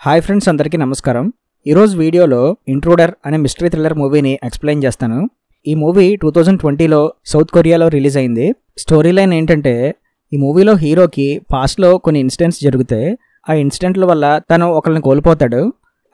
Hi friends, అందరికీ నమస్కారం. ఈరోజు వీడియోలో ఇంట్రూడర్ అనే మిస్టరీ థ్రిల్లర్ మూవీని ఎక్స్ప్లెయిన్ చేస్తాను. ఈ మూవీ 2020లో సౌత్ కొరియాలో రిలీజ్ అయింది. స్టోరీ లైన్ ఏంటంటే, ఈ మూవీలో హీరోకి పాస్ట్లో కొన్ని ఇన్సిడెంట్స్ జరుగుతాయి. ఆ ఇన్సిడెంట్ల వల్ల తను ఒకరిని కోల్పోతాడు.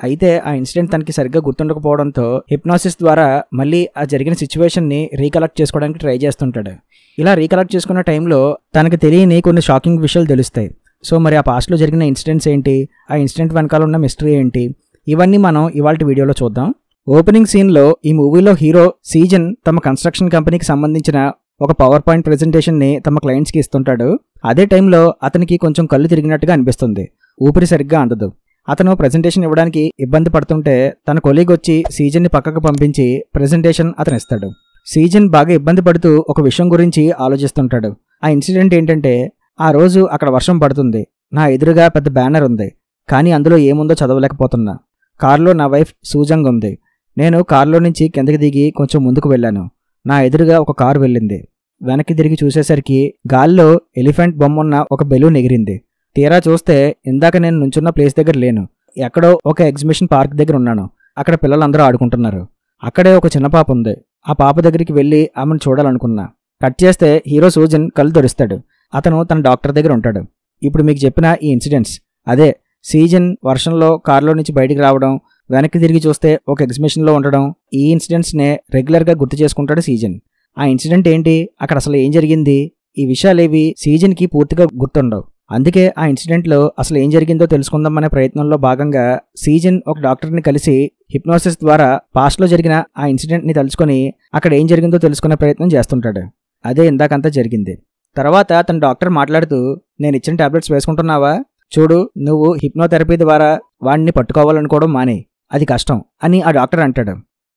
అయితే ఆ ఇన్సిడెంట్ తనకి సరిగ్గా గుర్తుండకపోవడంతో హిప్నాసిస్ ద్వారా మళ్ళీ ఆ జరిగిన సిచ్యువేషన్ని రీకలెక్ట్ చేసుకోవడానికి ట్రై చేస్తుంటాడు. ఇలా రీకలెక్ట్ చేసుకున్న టైంలో తనకు తెలియని కొన్ని షాకింగ్ విషయాలు తెలుస్తాయి. సో మరి ఆ పాస్ట్లో జరిగిన ఇన్సిడెంట్స్ ఏంటి, ఆ ఇన్సిడెంట్ వెనకాల ఉన్న మిస్టరీ ఏంటి, ఇవన్నీ మనం ఇవాళ వీడియోలో చూద్దాం. ఓపెనింగ్ సీన్లో ఈ మూవీలో హీరో సీజన్ తమ కన్స్ట్రక్షన్ కంపెనీకి సంబంధించిన ఒక పవర్ పాయింట్ ప్రెజెంటేషన్ని తమ క్లయింట్స్కి ఇస్తుంటాడు. అదే టైంలో అతనికి కొంచెం కళ్ళు తిరిగినట్టుగా అనిపిస్తుంది. ఊపిరి సరిగ్గా అందదు. అతను ప్రెజెంటేషన్ ఇవ్వడానికి ఇబ్బంది పడుతుంటే తన కొలీగ్ వచ్చి సీజన్ని పక్కకు పంపించి ప్రెజెంటేషన్ అతను ఇస్తాడు. సీజన్ బాగా ఇబ్బంది పడుతూ ఒక విషయం గురించి ఆలోచిస్తుంటాడు. ఆ ఇన్సిడెంట్ ఏంటంటే, ఆ రోజు అక్కడ వర్షం పడుతుంది. నా ఎదురుగా పెద్ద బ్యానర్ ఉంది, కానీ అందులో ఏముందో చదవలేకపోతున్నా. కారులో నా వైఫ్ సూజంగ్ ఉంది. నేను కారులో నుంచి కిందకి దిగి కొంచెం ముందుకు వెళ్ళాను. నా ఎదురుగా ఒక కారు వెళ్ళింది. వెనక్కి తిరిగి చూసేసరికి గాల్లో ఎలిఫెంట్ బొమ్మున్న ఒక బెలూన్ ఎగిరింది. తీరా చూస్తే ఇందాక నేను నుంచున్న ప్లేస్ దగ్గర లేను, ఎక్కడో ఒక ఎగ్జిబిషన్ పార్క్ దగ్గర ఉన్నాను. అక్కడ పిల్లలందరూ ఆడుకుంటున్నారు. అక్కడే ఒక చిన్న పాప ఉంది. ఆ పాప దగ్గరికి వెళ్ళి ఆమెను చూడాలనుకున్నా. కట్ చేస్తే హీరో సూజన్ కళ్ళు తెరుస్తాడు. అతను తన డాక్టర్ దగ్గర ఉంటాడు. ఇప్పుడు మీకు చెప్పిన ఈ ఇన్సిడెంట్స్ అదే. సీజన్ వర్షంలో కారులో నుంచి బయటికి రావడం, వెనక్కి తిరిగి చూస్తే ఒక ఎగ్జిబిషన్లో ఉండడం, ఈ ఇన్సిడెంట్స్నే రెగ్యులర్గా గుర్తు చేసుకుంటాడు సీజన్. ఆ ఇన్సిడెంట్ ఏంటి, అక్కడ అసలు ఏం జరిగింది, ఈ విషయాలేవి సీజన్కి పూర్తిగా గుర్తుండవు. అందుకే ఆ ఇన్సిడెంట్లో అసలు ఏం జరిగిందో తెలుసుకుందామనే ప్రయత్నంలో భాగంగా సీజన్ ఒక డాక్టర్ని కలిసి హిప్నోసిస్ ద్వారా పాస్ట్లో జరిగిన ఆ ఇన్సిడెంట్ని తలుచుకొని అక్కడ ఏం జరిగిందో తెలుసుకునే ప్రయత్నం చేస్తుంటాడు. అదే ఇందాకంతా జరిగింది. తర్వాత తన డాక్టర్ మాట్లాడుతూ, నేను ఇచ్చిన టాబ్లెట్స్ వేసుకుంటున్నావా? చూడు, నువ్వు హిప్నోథెరపీ ద్వారా వాడిని పట్టుకోవాలనుకోవడం మానే, అది కష్టం అని ఆ డాక్టర్ అంటాడు.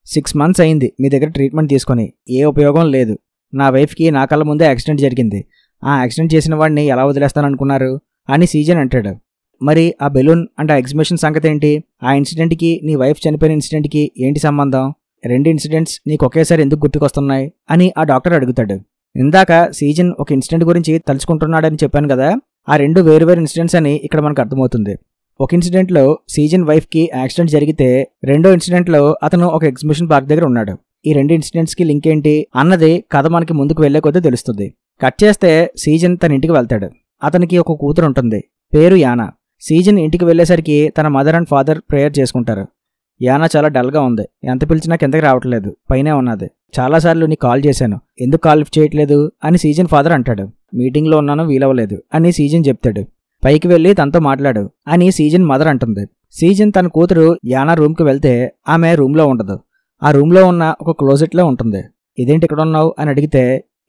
6 months అయింది మీ దగ్గర ట్రీట్మెంట్ తీసుకొని, ఏ ఉపయోగం లేదు. నా వైఫ్కి నా కళ్ళ ముందే యాక్సిడెంట్ జరిగింది. ఆ యాక్సిడెంట్ చేసిన వాడిని ఎలా వదిలేస్తాననుకున్నారు అని సీజన్ అంటాడు. మరి ఆ బెలూన్ అండ్ ఆ ఎగ్జిబిషన్ సంగతి ఏంటి? ఆ ఇన్సిడెంట్కి నీ వైఫ్ చనిపోయిన ఇన్సిడెంట్కి ఏంటి సంబంధం? 2 ఇన్సిడెంట్స్ నీకు ఒకేసారి ఎందుకు గుర్తుకొస్తున్నాయి అని ఆ డాక్టర్ అడుగుతాడు. ఇందాక సీజన్ ఒక ఇన్సిడెంట్ గురించి తలుచుకుంటున్నాడని చెప్పాను కదా, ఆ 2 వేరు ఇన్సిడెంట్స్ అని ఇక్కడ మనకు అర్థమవుతుంది. ఒక ఇన్సిడెంట్లో సీజన్ వైఫ్కి యాక్సిడెంట్ జరిగితే, రెండో ఇన్సిడెంట్లో అతను ఒక ఎగ్జిబిషన్ పార్క్ దగ్గర ఉన్నాడు. ఈ 2 ఇన్సిడెంట్స్కి లింక్ ఏంటి అన్నది కథ మనకి ముందుకు వెళ్లే కొద్దీ తెలుస్తుంది. కట్ చేస్తే సీజన్ తన ఇంటికి వెళ్తాడు. అతనికి ఒక కూతురు ఉంటుంది, పేరు యానా. సీజన్ ఇంటికి వెళ్లేసరికి తన మదర్ అండ్ ఫాదర్ ప్రేయర్ చేసుకుంటారు. యానా చాలా డల్గా ఉంది. ఎంత పిలిచినా కిందకి రావట్లేదు, పైనే ఉన్నది. చాలాసార్లు నీకు కాల్ చేశాను, ఎందుకు కాల్ లిఫ్ట్ చేయట్లేదు అని సీజన్ ఫాదర్ అంటాడు. మీటింగ్లో ఉన్నాను, వీలవలేదు అని సీజన్ చెప్తాడు. పైకి వెళ్ళి తనతో మాట్లాడు అని సీజన్ మదర్ అంటుంది. సీజన్ తన కూతురు యానా రూమ్కి వెళ్తే ఆమె రూమ్లో ఉండదు. ఆ రూమ్లో ఉన్న ఒక క్లోజెట్లో ఉంటుంది. ఇదేంటి ఇక్కడ ఉన్నావు అని అడిగితే,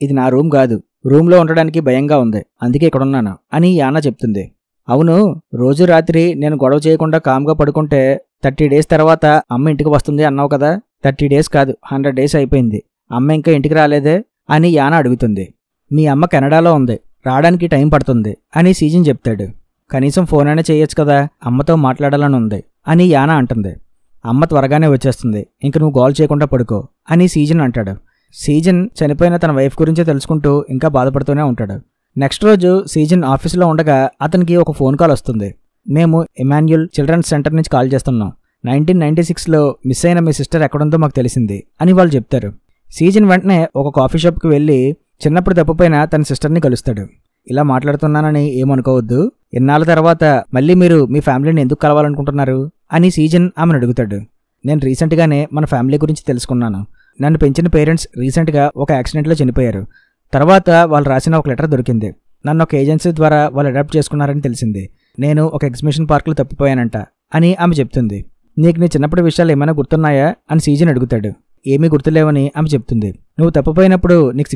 ఇది నా రూమ్ కాదు, రూమ్లో ఉండడానికి భయంగా ఉంది, అందుకే ఇక్కడ ఉన్నాను అని యానా చెప్తుంది. అవును, రోజు రాత్రి నేను గొడవ చేయకుండా కామ్గా పడుకుంటే 30 days తర్వాత అమ్మ ఇంటికి వస్తుంది అన్నావు కదా. 30 days కాదు, 100 days అయిపోయింది, అమ్మ ఇంకా ఇంటికి రాలేదే అని యానా అడుగుతుంది. మీ అమ్మ కెనడాలో ఉంది, రావడానికి టైం పడుతుంది అని సీజన్ చెప్తాడు. కనీసం ఫోన్ అయినా చేయొచ్చు కదా, అమ్మతో మాట్లాడాలని ఉంది అని యానా అంటుంది. అమ్మ త్వరగానే వచ్చేస్తుంది, ఇంక నువ్వు గోల్ చేయకుండా పడుకో అని సీజన్ అంటాడు. సీజన్ చనిపోయిన తన వైఫ్ గురించే తెలుసుకుంటూ ఇంకా బాధపడుతూనే ఉంటాడు. నెక్స్ట్ రోజు సీజన్ ఆఫీస్లో ఉండగా అతనికి ఒక ఫోన్ కాల్ వస్తుంది. మేము ఎమాన్యుయల్ చిల్డ్రన్స్ సెంటర్ నుంచి కాల్ చేస్తున్నాం. 1996లో మిస్ అయిన మీ సిస్టర్ ఎక్కడుందో మాకు తెలిసింది అని వాళ్ళు చెప్తారు. సీజన్ వెంటనే ఒక కాఫీ షాప్కి వెళ్ళి చిన్నప్పుడు తప్పిపోయిన తన సిస్టర్ని కలుస్తాడు. ఇలా మాట్లాడుతున్నానని ఏమనుకోవద్దు, ఇన్నాళ్ళ తర్వాత మళ్ళీ మీరు మీ ఫ్యామిలీని ఎందుకు కలవాలనుకుంటున్నారు అని సీజన్ ఆమెను అడుగుతాడు. నేను రీసెంట్గానే మన ఫ్యామిలీ గురించి తెలుసుకున్నాను. నన్ను పెంచిన పేరెంట్స్ రీసెంట్గా ఒక యాక్సిడెంట్లో చనిపోయారు. తర్వాత వాళ్ళు రాసిన ఒక లెటర్ దొరికింది. నన్ను ఒక ఏజెన్సీ ద్వారా వాళ్ళు అడాప్ట్ చేసుకున్నారని తెలిసింది. నేను ఒక ఎగ్జిబిషన్ పార్క్లో తప్పిపోయానంట అని ఆమె చెప్తుంది. నీకు నీ చిన్నప్పటి విషయాలు ఏమైనా గుర్తున్నాయా అని సీజన్ అడుగుతాడు. ఏమీ గుర్తులేవని ఆమె చెప్తుంది. నువ్వు తప్పిపోయినప్పుడు నీకు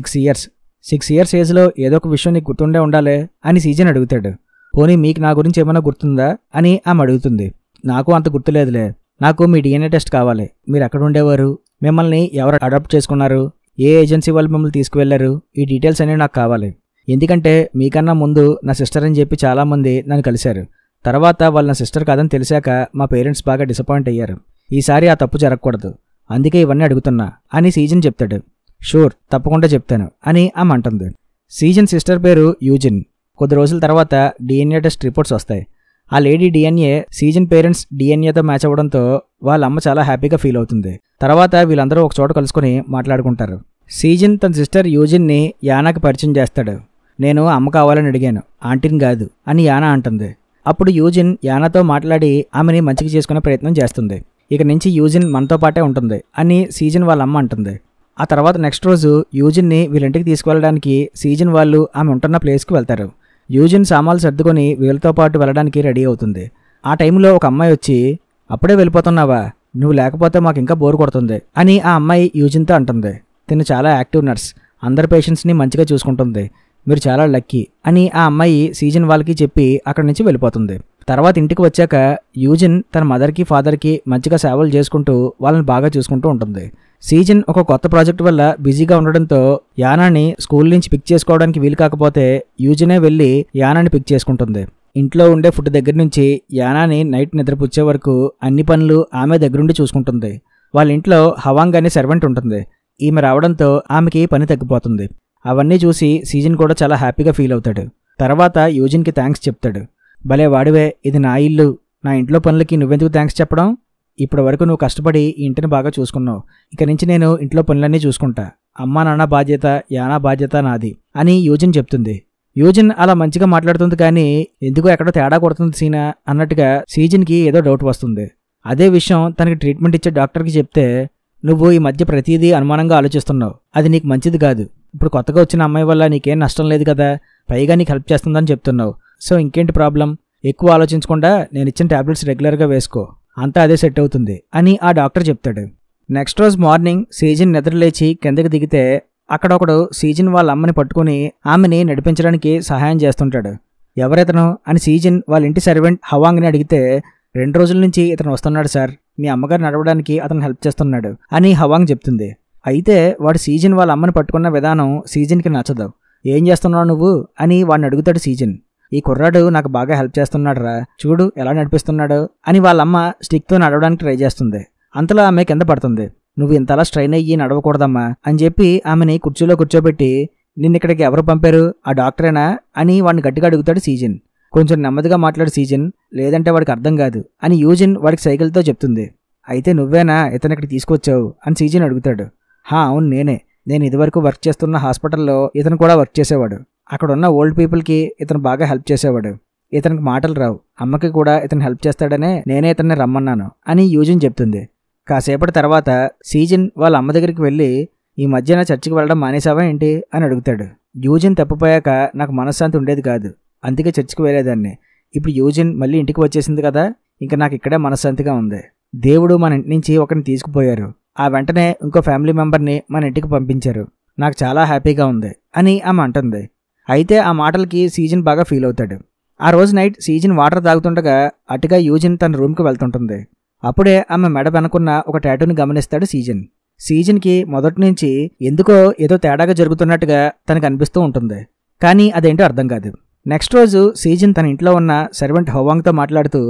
6 years ఏజ్లో ఏదో ఒక విషయం నీకు గుర్తుండే ఉండాలే అని సీజన్ అడుగుతాడు. పోనీ మీకు నా గురించి ఏమైనా గుర్తుందా అని ఆమె అడుగుతుంది. నాకు అంత గుర్తులేదులే, నాకు మీ DNA టెస్ట్ కావాలి. మీరు ఎక్కడ ఉండేవారు, మిమ్మల్ని ఎవరు అడాప్ట్ చేసుకున్నారు, ఏ ఏజెన్సీ వాళ్ళు మిమ్మల్ని తీసుకువెళ్లారు, ఈ డీటెయిల్స్ అనేవి నాకు కావాలి. ఎందుకంటే మీకన్నా ముందు నా సిస్టర్ అని చెప్పి చాలామంది నన్ను కలిశారు. తర్వాత వాళ్ళు నా సిస్టర్ కాదని తెలిసాక మా పేరెంట్స్ బాగా డిసప్పాయింట్ అయ్యారు. ఈసారి ఆ తప్పు జరగకూడదు, అందుకే ఇవన్నీ అడుగుతున్నా అని సీజన్ చెప్తాడు. షూర్, తప్పకుండా చెప్తాను అని ఆమె అంటుంది. సీజన్ సిస్టర్ పేరు యూజిన్. కొద్ది రోజుల తర్వాత DNA టెస్ట్ రిపోర్ట్స్ వస్తాయి. ఆ లేడీ డిఎన్ఏ సీజన్ పేరెంట్స్ డిఎన్ఏతో మ్యాచ్ అవ్వడంతో వాళ్ళ అమ్మ చాలా హ్యాపీగా ఫీల్ అవుతుంది. తర్వాత వీళ్ళందరూ ఒక చోట కలుసుకుని మాట్లాడుకుంటారు. సీజన్ తన సిస్టర్ యూజిన్ని యానాకి పరిచయం చేస్తాడు. నేను అమ్మ కావాలని అడిగాను, ఆంటీని కాదు అని యానా అంటుంది. అప్పుడు యూజిన్ యానాతో మాట్లాడి ఆమెని మంచిగా చేసుకునే ప్రయత్నం చేస్తుంది. ఇక నుంచి యూజిన్ మనతో పాటే ఉంటుంది అని సీజన్ వాళ్ళ అమ్మ అంటుంది. ఆ తర్వాత నెక్స్ట్ రోజు యూజిన్ని వీళ్ళింటికి తీసుకువెళ్ళడానికి సీజన్ వాళ్ళు ఆమె ఉంటున్న ప్లేస్కి వెళ్తారు. యూజిన్ సామాన్లు సర్దుకొని వీళ్ళతో పాటు వెళ్ళడానికి రెడీ అవుతుంది. ఆ టైంలో ఒక అమ్మాయి వచ్చి, అప్పుడే వెళ్ళిపోతున్నావా, నువ్వు లేకపోతే మాకు ఇంకా బోర్ కొడుతుంది అని ఆ అమ్మాయి యూజిన్తో అంటుంది. తిను చాలా యాక్టివ్ నర్స్, అందరి పేషెంట్స్ని మంచిగా చూసుకుంటుంది, మీరు చాలా లక్కీ అని ఆ అమ్మాయి సీజన్ వాళ్ళకి చెప్పి అక్కడి నుంచి వెళ్ళిపోతుంది. తర్వాత ఇంటికి వచ్చాక యూజిన్ తన మదర్కి ఫాదర్కి మంచిగా సేవలు చేసుకుంటూ వాళ్ళని బాగా చూసుకుంటూ ఉంటుంది. సీజన్ ఒక కొత్త ప్రాజెక్ట్ వల్ల బిజీగా ఉండడంతో యానాని స్కూల్ నుంచి పిక్ చేసుకోవడానికి వీలు కాకపోతే యూజినే వెళ్ళి యానాని పిక్ చేసుకుంటుంది. ఇంట్లో ఉండే ఫుడ్ దగ్గర నుంచి యానాని నైట్ నిద్రపుచ్చే వరకు అన్ని పనులు ఆమె దగ్గరుండి చూసుకుంటుంది. వాళ్ళ ఇంట్లో హవాంగ్ అనే సర్వెంట్ ఉంటుంది. ఈమె రావడంతో ఆమెకి పని తగ్గిపోతుంది. అవన్నీ చూసి సీజన్ కూడా చాలా హ్యాపీగా ఫీల్ అవుతాడు. తర్వాత యూజిన్కి థ్యాంక్స్ చెప్తాడు. భలే వాడివే, ఇది నా ఇల్లు, నా ఇంట్లో పనులకి నువ్వెందుకు థ్యాంక్స్ చెప్పడం, ఇప్పటి వరకు నువ్వు కష్టపడి ఈ ఇంటిని బాగా చూసుకున్నావు, ఇక నుంచి నేను ఇంట్లో పనులన్నీ చూసుకుంటా, అమ్మా నాన్న బాధ్యత యానా బాధ్యత నాది అని యూజిన్ చెప్తుంది. యూజిన్ అలా మంచిగా మాట్లాడుతుంది కానీ ఎందుకో ఎక్కడో తేడా కొడుతుంది సీనా అన్నట్టుగా సీజన్కి ఏదో డౌట్ వస్తుంది. అదే విషయం తనకి ట్రీట్మెంట్ ఇచ్చే డాక్టర్కి చెప్తే, నువ్వు ఈ మధ్య ప్రతిదీ అనుమానంగా ఆలోచిస్తున్నావు, అది నీకు మంచిది కాదు, ఇప్పుడు కొత్తగా వచ్చిన అమ్మాయి వల్ల నీకేం నష్టం లేదు కదా, పైగా నీకు హెల్ప్ చేస్తుందని చెప్తున్నావు, సో ఇంకేంటి ప్రాబ్లం, ఎక్కువ ఆలోచించకుండా నేను ఇచ్చిన టాబ్లెట్స్ రెగ్యులర్గా వేసుకో, అంతా అదే సెట్ అవుతుంది అని ఆ డాక్టర్ చెప్తాడు. నెక్స్ట్ రోజు మార్నింగ్ సీజన్ నిద్రలేచి కిందకి దిగితే అక్కడ ఒకడు సీజన్ వాళ్ళ అమ్మని పట్టుకుని ఆమెని నడిపించడానికి సహాయం చేస్తుంటాడు. ఎవరితను అని సీజన్ వాళ్ళ ఇంటి సర్వెంట్ హవాంగ్ని అడిగితే, 2 రోజుల నుంచి ఇతను వస్తున్నాడు సార్, మీ అమ్మగారు నడవడానికి అతను హెల్ప్ చేస్తున్నాడు అని హవాంగ్ చెప్తుంది. అయితే వాడు సీజన్ వాళ్ళ అమ్మని పట్టుకున్న విధానం సీజన్కి నచ్చదు. ఏం చేస్తున్నావు నువ్వు అని వాడిని అడుగుతాడు సీజన్. ఈ కుర్రాడు నాకు బాగా హెల్ప్ చేస్తున్నాడు రా, చూడు ఎలా నడిపిస్తున్నాడు అని వాళ్ళమ్మ స్టిక్తో నడవడానికి ట్రై చేస్తుంది. అంతలో ఆమె కింద పడుతుంది. నువ్వు ఇంతలా స్ట్రైన్ అయ్యి నడవకూడదమ్మా అని చెప్పి ఆమెని కుర్చీలో కూర్చోబెట్టి, నిన్నిక్కడికి ఎవరు పంపారు, ఆ డాక్టరేనా అని వాడిని గట్టిగా అడుగుతాడు సీజన్. కొంచెం నెమ్మదిగా మాట్లాడు సీజన్, లేదంటే వాడికి అర్థం కాదు అని యూజిన్ వాడికి సైకిల్తో చెప్తుంది. అయితే నువ్వేనా ఇతను ఇక్కడికి తీసుకొచ్చావు అని సీజన్ అడుగుతాడు. అవును నేనే, నేను ఇదివరకు వర్క్ చేస్తున్న హాస్పిటల్లో ఇతను కూడా వర్క్ చేసేవాడు, అక్కడున్న ఓల్డ్ పీపుల్కి ఇతను బాగా హెల్ప్ చేసేవాడు, ఇతనికి మాటలు రావు, అమ్మకి కూడా ఇతను హెల్ప్ చేస్తాడనే నేనే ఇతన్ని రమ్మన్నాను అని యూజిన్ చెప్తుంది. కాసేపటి తర్వాత సీజన్ వాళ్ళ అమ్మ దగ్గరికి వెళ్ళి, ఈ మధ్యన చర్చికి వెళ్ళడం మానేసావా ఏంటి అని అడుగుతాడు. యూజిన్ తప్పిపోయాక నాకు మనశ్శాంతి ఉండేది కాదు, అందుకే చర్చికి వెళ్ళేదాన్ని, ఇప్పుడు యూజిన్ మళ్ళీ ఇంటికి వచ్చేసింది కదా, ఇంకా నాకు ఇక్కడే మనశ్శాంతిగా ఉంది, దేవుడు మన ఇంటి నుంచి ఒకరిని తీసుకుపోయారు, ఆ వెంటనే ఇంకో ఫ్యామిలీ మెంబర్ని మన ఇంటికి పంపించారు, నాకు చాలా హ్యాపీగా ఉంది అని ఆమె అంటుంది. అయితే ఆ మాటలకి సీజన్ బాగా ఫీల్ అవుతాడు. ఆ రోజు నైట్ సీజన్ వాటర్ తాగుతుండగా అటుగా యూజిన్ తన రూమ్కి వెళ్తుంటుంది. అప్పుడే ఆమె మెడ వెనకున్న ఒక టాటూని గమనిస్తాడు సీజన్. సీజన్కి మొదటి నుంచి ఎందుకో ఏదో తేడాగా జరుగుతున్నట్టుగా తనకు అనిపిస్తూ ఉంటుంది, కానీ అదేంటో అర్థం కాదు. నెక్స్ట్ రోజు సీజన్ తన ఇంట్లో ఉన్న సర్వెంట్ హవాంగ్తో మాట్లాడుతూ,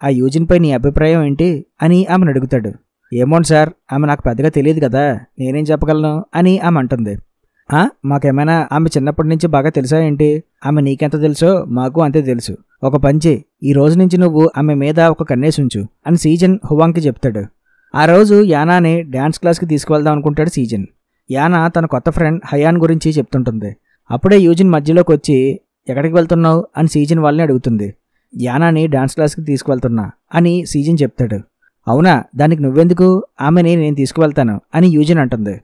ఆ యూజిన్పై నీ అభిప్రాయం ఏంటి అని ఆమెను అడుగుతాడు. ఏమోండి సార్, ఆమె నాకు పెద్దగా తెలియదు కదా, నేనేం చెప్పగలను అని ఆమె అంటుంది. మాకేమైనా ఆమె చిన్నప్పటి నుంచి బాగా తెలుసా ఏంటి, ఆమె నీకెంత తెలుసో మాకు అంతే తెలుసు, ఒక పంచి ఈ రోజు నుంచి నువ్వు ఆమె మీద ఒక కన్నేసి ఉంచు అని సీజన్ హువాంగ్కి చెప్తాడు. ఆ రోజు యానాని డ్యాన్స్ క్లాస్కి తీసుకువెళ్దాం అనుకుంటాడు సీజన్. యానా తన కొత్త ఫ్రెండ్ హయాన్ గురించి చెప్తుంటుంది. అప్పుడే యూజిన్ మధ్యలోకి వచ్చి, ఎక్కడికి వెళ్తున్నావు అని సీజన్ వాళ్ళని అడుగుతుంది. యానాని డాన్స్ క్లాస్కి తీసుకువెళ్తున్నా అని సీజన్ చెప్తాడు. అవునా, దానికి నువ్వెందుకు, ఆమెని నేను తీసుకువెళ్తాను అని యూజిన్ అంటుంది.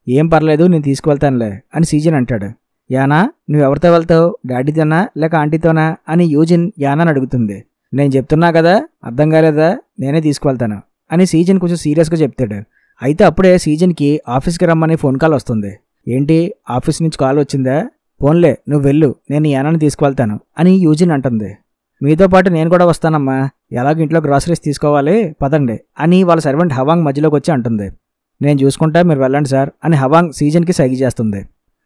ఏం పర్లేదు, నేను తీసుకువెళ్తానులే అని సీజన్ అంటాడు. యానా, నువ్వెవరితో వెళ్తావు, డాడీతోనా లేక ఆంటీతోనా అని యూజిన్ యానాని అడుగుతుంది. నేను చెప్తున్నా కదా, అర్థం కాలేదా, నేనే తీసుకువెళ్తాను అని సీజన్ కొంచెం సీరియస్గా చెప్తాడు. అయితే అప్పుడే సీజన్కి ఆఫీస్కి రమ్మని ఫోన్ కాల్ వస్తుంది. ఏంటి, ఆఫీస్ నుంచి కాల్ వచ్చిందా, ఫోన్లే నువ్వు వెళ్ళు, నేను యానాని తీసుకువెళ్తాను అని యూజిన్ అంటుంది. మీతో పాటు నేను కూడా వస్తానమ్మా, ఎలాగో ఇంట్లో గ్రాసరీస్ తీసుకోవాలి పదండి అని వాళ్ళ సర్వెంట్ హవాంగ్ మధ్యలోకి వచ్చి అంటుంది. నేను చూసుకుంటా, మీరు వెళ్ళండి సార్ అని హవాంగ్ సీజన్కి సైగ చేస్తుంది.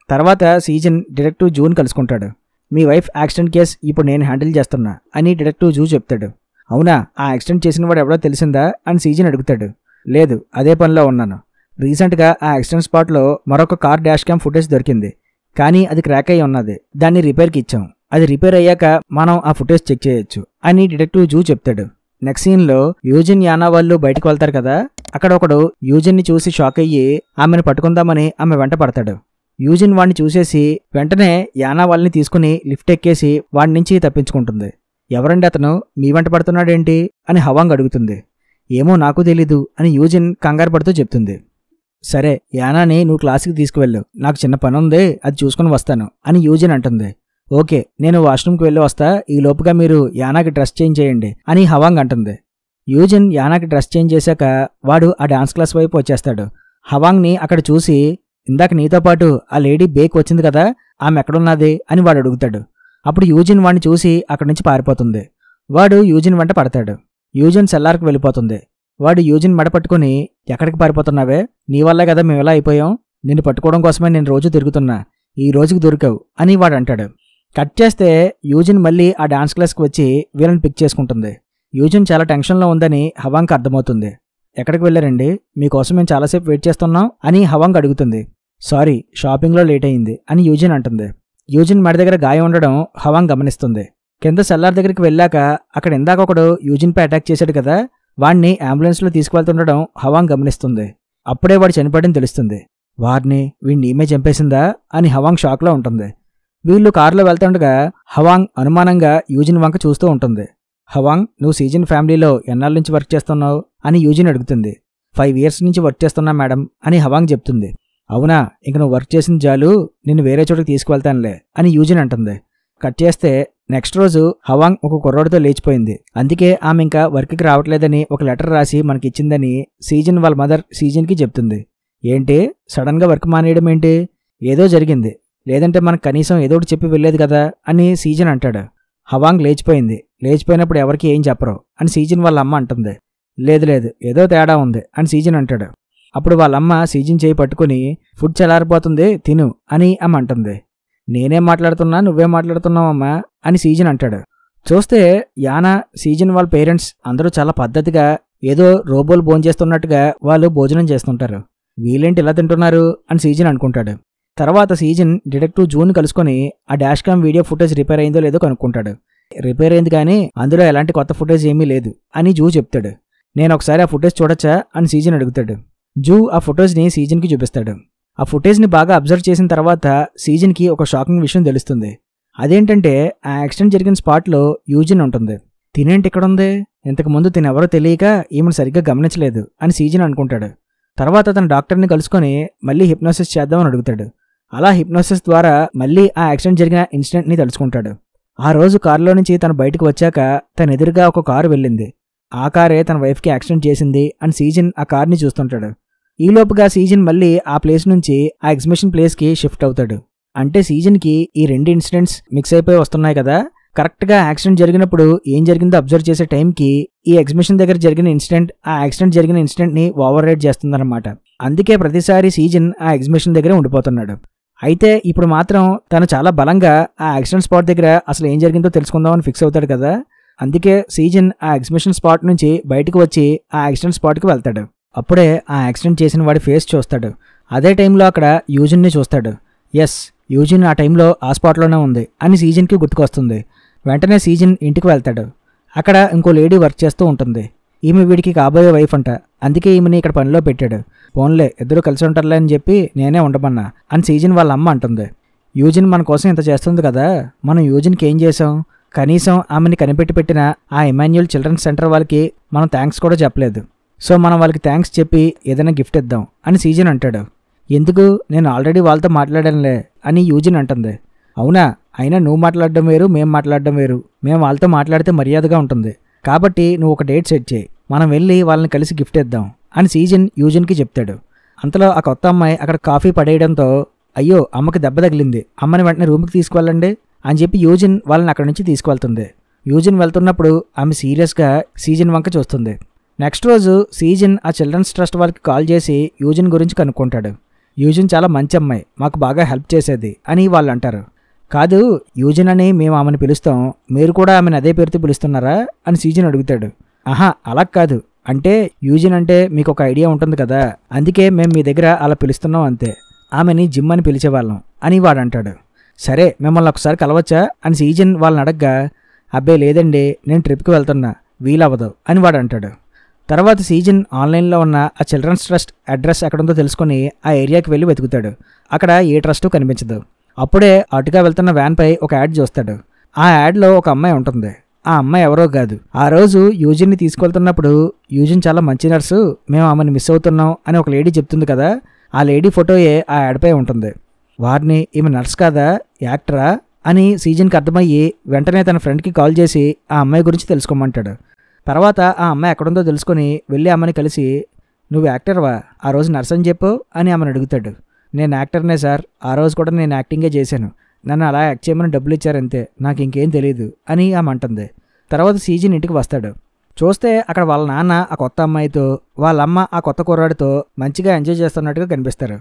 తర్వాత సీజన్ డిటెక్టివ్ జూన్ కలుసుకుంటాడు. మీ వైఫ్ యాక్సిడెంట్ కేస్ ఇప్పుడు నేను హ్యాండిల్ చేస్తున్నా అని డిటెక్టివ్ జూ చెప్తాడు. అవునా, ఆ యాక్సిడెంట్ చేసిన వాడు ఎవడో తెలిసిందా అని సీజన్ అడుగుతాడు. లేదు, అదే పనిలో ఉన్నాను. రీసెంట్గా ఆ యాక్సిడెంట్ స్పాట్లో మరొక కార్ డాష్ క్యామ్ ఫుటేజ్ దొరికింది, కానీ అది క్రాక్ అయి ఉన్నది, దాన్ని రిపేర్కి ఇచ్చాం. అది రిపేర్ అయ్యాక మనం ఆ ఫుటేజ్ చెక్ చేయొచ్చు అని డిటెక్టివ్ జూ చెప్తాడు. నెక్స్ట్ సీన్లో యూజిన్ యానా వాళ్ళు బయటకు వెళ్తారు కదా, అక్కడ ఒకడు యూజిన్ని చూసి షాక్ అయ్యి ఆమెను పట్టుకుందామని ఆమె వెంట పడతాడు. యూజిన్ వాడిని చూసేసి వెంటనే యానా వాళ్ళని తీసుకుని లిఫ్ట్ ఎక్కేసి వాడి నుంచి తప్పించుకుంటుంది. ఎవరండి అతను, మీ వెంట పడుతున్నాడేంటి అని హవాంగ్ అడుగుతుంది. ఏమో నాకు తెలీదు అని యూజిన్ కంగారు పడుతూ చెప్తుంది. సరే యానాని నువ్వు క్లాస్కి తీసుకువెళ్ళు, నాకు చిన్న పని ఉంది, అది చూసుకుని వస్తాను అని యూజిన్ అంటుంది. ఓకే, నేను వాష్రూమ్కి వెళ్ళి వస్తా, ఈ లోపుగా మీరు యానాకి డ్రెస్ చేంజ్ చేయండి అని హవాంగ్ అంటుంది. యూజిన్ యానాకి డ్రెస్ చేంజ్ చేశాక వాడు ఆ డాన్స్ క్లాస్ వైపు వచ్చేస్తాడు. హవాంగ్ని అక్కడ చూసి, ఇందాక నీతో పాటు ఆ లేడీ బేక్ వచ్చింది కదా, ఆమె ఎక్కడున్నది అని వాడు అడుగుతాడు. అప్పుడు యూజిన్ వాడిని చూసి అక్కడి నుంచి పారిపోతుంది. వాడు యూజిన్ వెంట పడతాడు. యూజిన్ సెల్లార్కి వెళ్ళిపోతుంది. వాడు యూజిన్ మెడ పట్టుకుని, ఎక్కడికి పారిపోతున్నావే, నీ వల్లే కదా మేము ఎలా అయిపోయాం, నిన్ను పట్టుకోవడం కోసమే నేను రోజు తిరుగుతున్నా, ఈ రోజుకి దొరికావు అని వాడు అంటాడు. కట్ చేస్తే యూజిన్ మళ్ళీ ఆ డాన్స్ క్లాస్కి వచ్చి వీళ్ళని పిక్ చేసుకుంటుంది. యూజిన్ చాలా టెన్షన్లో ఉందని హవాంగ్కి అర్థమవుతుంది. ఎక్కడికి వెళ్ళారండి, మీకోసం మేము చాలాసేపు వెయిట్ చేస్తున్నాం అని హవాంగ్ అడుగుతుంది. సారీ, షాపింగ్లో లేట్ అయింది అని యూజిన్ అంటుంది. యూజిన్ మెడ దగ్గర గాయం ఉండడం హవాంగ్ గమనిస్తుంది. కింద సెల్లార్ దగ్గరికి వెళ్ళాక అక్కడ ఇందాక ఒకడు యూజిన్పై అటాక్ చేశాడు కదా, వాడిని అంబులెన్స్లో తీసుకువెళ్తుండడం హవాంగ్ గమనిస్తుంది. అప్పుడే వాడు చనిపోవడం తెలుస్తుంది. వారిని వీడిని ఈమె చంపేసిందా అని హవాంగ్ షాక్లో ఉంటుంది. వీళ్ళు కారులో వెళ్తుండగా హవాంగ్ అనుమానంగా యూజిన్ వంక చూస్తూ ఉంటుంది. హవాంగ్, నువ్వు సీజన్ ఫ్యామిలీలో ఎన్నాళ్ళ నుంచి వర్క్ చేస్తున్నావు అని యూజిన్ అడుగుతుంది. 5 years నుంచి వర్క్ చేస్తున్నా మేడం అని హవాంగ్ చెప్తుంది. అవునా, ఇంక నువ్వు వర్క్ చేసిన చాలు, నిన్ను వేరే చోటుకి తీసుకువెళ్తానులే అని యూజిన్ అంటుంది. కట్ చేస్తే నెక్స్ట్ రోజు హవాంగ్ ఒక కుర్రోడితో లేచిపోయింది. అందుకే ఆమె ఇంకా వర్క్కి రావట్లేదని ఒక లెటర్ రాసి మనకిచ్చిందని సీజన్ వాళ్ళ మదర్ సీజన్కి చెప్తుంది. ఏంటి సడన్గా వర్క్ మానేయడం ఏంటి, ఏదో జరిగింది, లేదంటే మనకు కనీసం ఏదోటి చెప్పి వెళ్ళేది కదా అని సీజన్ అంటాడు. హవాంగ్ లేచిపోయింది, లేచిపోయినప్పుడు ఎవరికి ఏం చెప్పరు అని సీజన్ వాళ్ళ అమ్మ అంటుంది. లేదు లేదు, ఏదో తేడా ఉంది అని సీజన్ అంటాడు. అప్పుడు వాళ్ళమ్మ సీజన్ చేయి పట్టుకుని, ఫుడ్ చల్లారిపోతుంది తిను అని అమ్మ అంటుంది. నేనేం మాట్లాడుతున్నా, నువ్వేం మాట్లాడుతున్నావమ్మా అని సీజన్ అంటాడు. చూస్తే యానా, సీజన్ వాళ్ళ పేరెంట్స్ అందరూ చాలా పద్ధతిగా ఏదో రోబోలు భోంచేస్తున్నట్టుగా వాళ్ళు భోజనం చేస్తుంటారు. వీళ్ళేంటి ఇలా తింటున్నారు అని సీజన్ అనుకుంటాడు. తర్వాత సీజన్ డిటెక్టివ్ జూన్ కలుసుకొని ఆ dash cam video footage repair అయిందో లేదో కనుక్కుంటాడు. రిపేర్ అయింది కానీ అందులో ఎలాంటి కొత్త ఫుటేజ్ ఏమీ లేదు అని జూ చెప్తాడు. నేను ఒకసారి ఆ ఫుటేజ్ చూడొచ్చా అని సీజన్ అడుగుతాడు. జూ ఆ ఫుటేజ్ని సీజన్కి చూపిస్తాడు. ఆ ఫుటేజ్ని బాగా అబ్జర్వ్ చేసిన తర్వాత సీజన్కి ఒక షాకింగ్ విషయం తెలుస్తుంది. అదేంటంటే ఆ యాక్సిడెంట్ జరిగిన స్పాట్లో యూజిన్ ఉంటుంది. తినేంటి ఇక్కడ ఉంది, ఇంతకుముందు తినెవరో తెలియక ఈమెను సరిగ్గా గమనించలేదు అని సీజన్ అనుకుంటాడు. తర్వాత తన డాక్టర్ని కలుసుకొని మళ్ళీ హిప్నోసిస్ చేద్దామని అడుగుతాడు. అలా హిప్నోసిస్ ద్వారా మళ్ళీ ఆ యాక్సిడెంట్ జరిగిన ఇన్సిడెంట్ని తలుచుకుంటాడు. ఆ రోజు కారులో నుంచి తను బయటకు వచ్చాక తన ఎదురుగా ఒక కారు వెళ్ళింది. ఆ కారే తన వైఫ్కి యాక్సిడెంట్ చేసింది అని సీజన్ ఆ కార్ని చూస్తుంటాడు. ఈలోపుగా సీజన్ మళ్ళీ ఆ ప్లేస్ నుంచి ఆ ఎగ్జిబిషన్ ప్లేస్కి షిఫ్ట్ అవుతాడు. అంటే సీజన్కి ఈ 2 ఇన్సిడెంట్స్ మిక్స్ అయిపోయి వస్తున్నాయి కదా. కరెక్ట్గా యాక్సిడెంట్ జరిగినప్పుడు ఏం జరిగిందో అబ్జర్వ్ చేసే టైంకి ఈ ఎగ్జిబిషన్ దగ్గర జరిగిన ఇన్సిడెంట్ ఆ యాక్సిడెంట్ జరిగిన ఇన్సిడెంట్ని ఓవర్ రైడ్ చేస్తుందన్నమాట. అందుకే ప్రతిసారి సీజన్ ఆ ఎగ్జిబిషన్ దగ్గరే ఉండిపోతున్నాడు. అయితే ఇప్పుడు మాత్రం తను చాలా బలంగా ఆ యాక్సిడెంట్ స్పాట్ దగ్గర అసలు ఏం జరిగిందో తెలుసుకుందామని ఫిక్స్ అవుతాడు కదా. అందుకే సీజన్ ఆ ఎగ్జిబిషన్ స్పాట్ నుంచి బయటకు వచ్చి ఆ యాక్సిడెంట్ స్పాట్కి వెళ్తాడు. అప్పుడే ఆ యాక్సిడెంట్ చేసిన వాడి ఫేస్ చూస్తాడు. అదే టైంలో అక్కడ యూజిన్ని చూస్తాడు. ఎస్, యూజిన్ ఆ టైంలో ఆ స్పాట్లోనే ఉంది అని సీజన్కి గుర్తుకొస్తుంది. వెంటనే సీజన్ ఇంటికి వెళ్తాడు. అక్కడ ఇంకో లేడీ వర్క్ చేస్తూ ఉంటుంది. ఈమె వీడికి కాబోయే వైఫ్ అంట, అందుకే ఈమెని ఇక్కడ పనిలో పెట్టాడు. పోన్లే ఇద్దరు కలిసి ఉంటారులే అని చెప్పి నేనే ఉండమన్నా అని సీజన్ వాళ్ళ అమ్మ అంటుంది. యూజిన్ మన కోసం ఇంత చేస్తుంది కదా, మనం యూజిన్కి ఏం చేసాం, కనీసం ఆమెని కనిపెట్టి పెట్టిన ఆ ఇమాన్యుయల్ చిల్డ్రన్స్ సెంటర్ వాళ్ళకి మనం థ్యాంక్స్ కూడా చెప్పలేదు. సో మనం వాళ్ళకి థ్యాంక్స్ చెప్పి ఏదైనా గిఫ్ట్ ఇద్దాం అని సీజన్ అంటాడు. ఎందుకు, నేను ఆల్రెడీ వాళ్ళతో మాట్లాడానులే అని యూజిన్ అంటుంది. అవునా, అయినా నువ్వు మాట్లాడడం వేరు, మేము మాట్లాడడం వేరు, మేము వాళ్ళతో మాట్లాడితే మర్యాదగా ఉంటుంది, కాబట్టి నువ్వు ఒక డేట్ సెట్ చేయి, మనం వెళ్ళి వాళ్ళని కలిసి గిఫ్ట్ ఇద్దాం అని సీజన్ యూజిన్కి చెప్తాడు. అంతలో ఆ కొత్త అమ్మాయి అక్కడ కాఫీ పడేయడంతో, అయ్యో అమ్మకి దెబ్బ తగిలింది, అమ్మని వెంటనే రూమ్కి తీసుకువెళ్ళండి అని చెప్పి యూజిన్ వాళ్ళని అక్కడి నుంచి తీసుకువెళ్తుంది. యూజిన్ వెళ్తున్నప్పుడు ఆమె సీరియస్గా సీజన్ వంక చూస్తుంది. నెక్స్ట్ రోజు సీజన్ ఆ చిల్డ్రన్స్ ట్రస్ట్ వాళ్ళకి కాల్ చేసి యూజిన్ గురించి కనుక్కుంటాడు. యూజిన్ చాలా మంచి అమ్మాయి, మాకు బాగా హెల్ప్ చేసేది అని వాళ్ళు అంటారు. కాదు, యూజిన్ అని మేము ఆమెను పిలుస్తాం, మీరు కూడా ఆమెను అదే పేరుతో పిలుస్తున్నారా అని సీజన్ అడుగుతాడు. ఆహా అలా కాదు, అంటే యూజిన్ అంటే మీకు ఒక ఐడియా ఉంటుంది కదా, అందుకే మేము మీ దగ్గర అలా పిలుస్తున్నాం అంతే, ఆమెని జిమ్ అని పిలిచేవాళ్ళం అని వాడు అంటాడు. సరే మిమ్మల్ని ఒకసారి కలవచ్చా అని సీజన్ వాళ్ళని అడగ్గా, అబ్బాయి లేదండి, నేను ట్రిప్కి వెళ్తున్నా, వీలవ్వదు అని వాడు అంటాడు. తర్వాత సీజన్ ఆన్లైన్లో ఉన్న ఆ చిల్డ్రన్స్ ట్రస్ట్ అడ్రస్ ఎక్కడుందో తెలుసుకుని ఆ ఏరియాకి వెళ్ళి వెతుకుతాడు. అక్కడ ఏ ట్రస్టు కనిపించదు. అప్పుడే అటుగా వెళ్తున్న వ్యాన్పై ఒక యాడ్ చూస్తాడు. ఆ యాడ్లో ఒక అమ్మాయి ఉంటుంది. ఆ అమ్మాయి ఎవరో కాదు. ఆ రోజు యూజిన్ని తీసుకెళ్తున్నప్పుడు యూజిన్ చాలా మంచి నర్సు, మేము ఆమెను మిస్ అవుతున్నాం అని ఒక లేడీ చెప్తుంది కదా, ఆ లేడీ ఫోటోయే ఆ యాడ్పై ఉంటుంది. వారిని ఈమె నర్స్ కాదా, యాక్టరా అని సీజన్కి అర్థమయ్యి వెంటనే తన ఫ్రెండ్కి కాల్ చేసి ఆ అమ్మాయి గురించి తెలుసుకోమంటాడు. తర్వాత ఆ అమ్మాయి ఎక్కడుందో తెలుసుకొని వెళ్ళి ఆమెను కలిసి, నువ్వు యాక్టర్వా, ఆ రోజు నర్స్ అని చెప్పు అని ఆమెను అడుగుతాడు. నేను యాక్టర్నే సార్, ఆ రోజు కూడా నేను యాక్టింగే చేశాను, నన్ను అలా యాక్ట్ చేయమని డబ్బులు ఇచ్చారంతే, నాకు ఇంకేం తెలియదు అని ఆమె అంటుంది. తర్వాత సీజన్ ఇంటికి వస్తాడు. చూస్తే అక్కడ వాళ్ళ నాన్న ఆ కొత్త అమ్మాయితో, వాళ్ళమ్మ ఆ కొత్త కుర్రాడితో మంచిగా ఎంజాయ్ చేస్తున్నట్టుగా కనిపిస్తారు.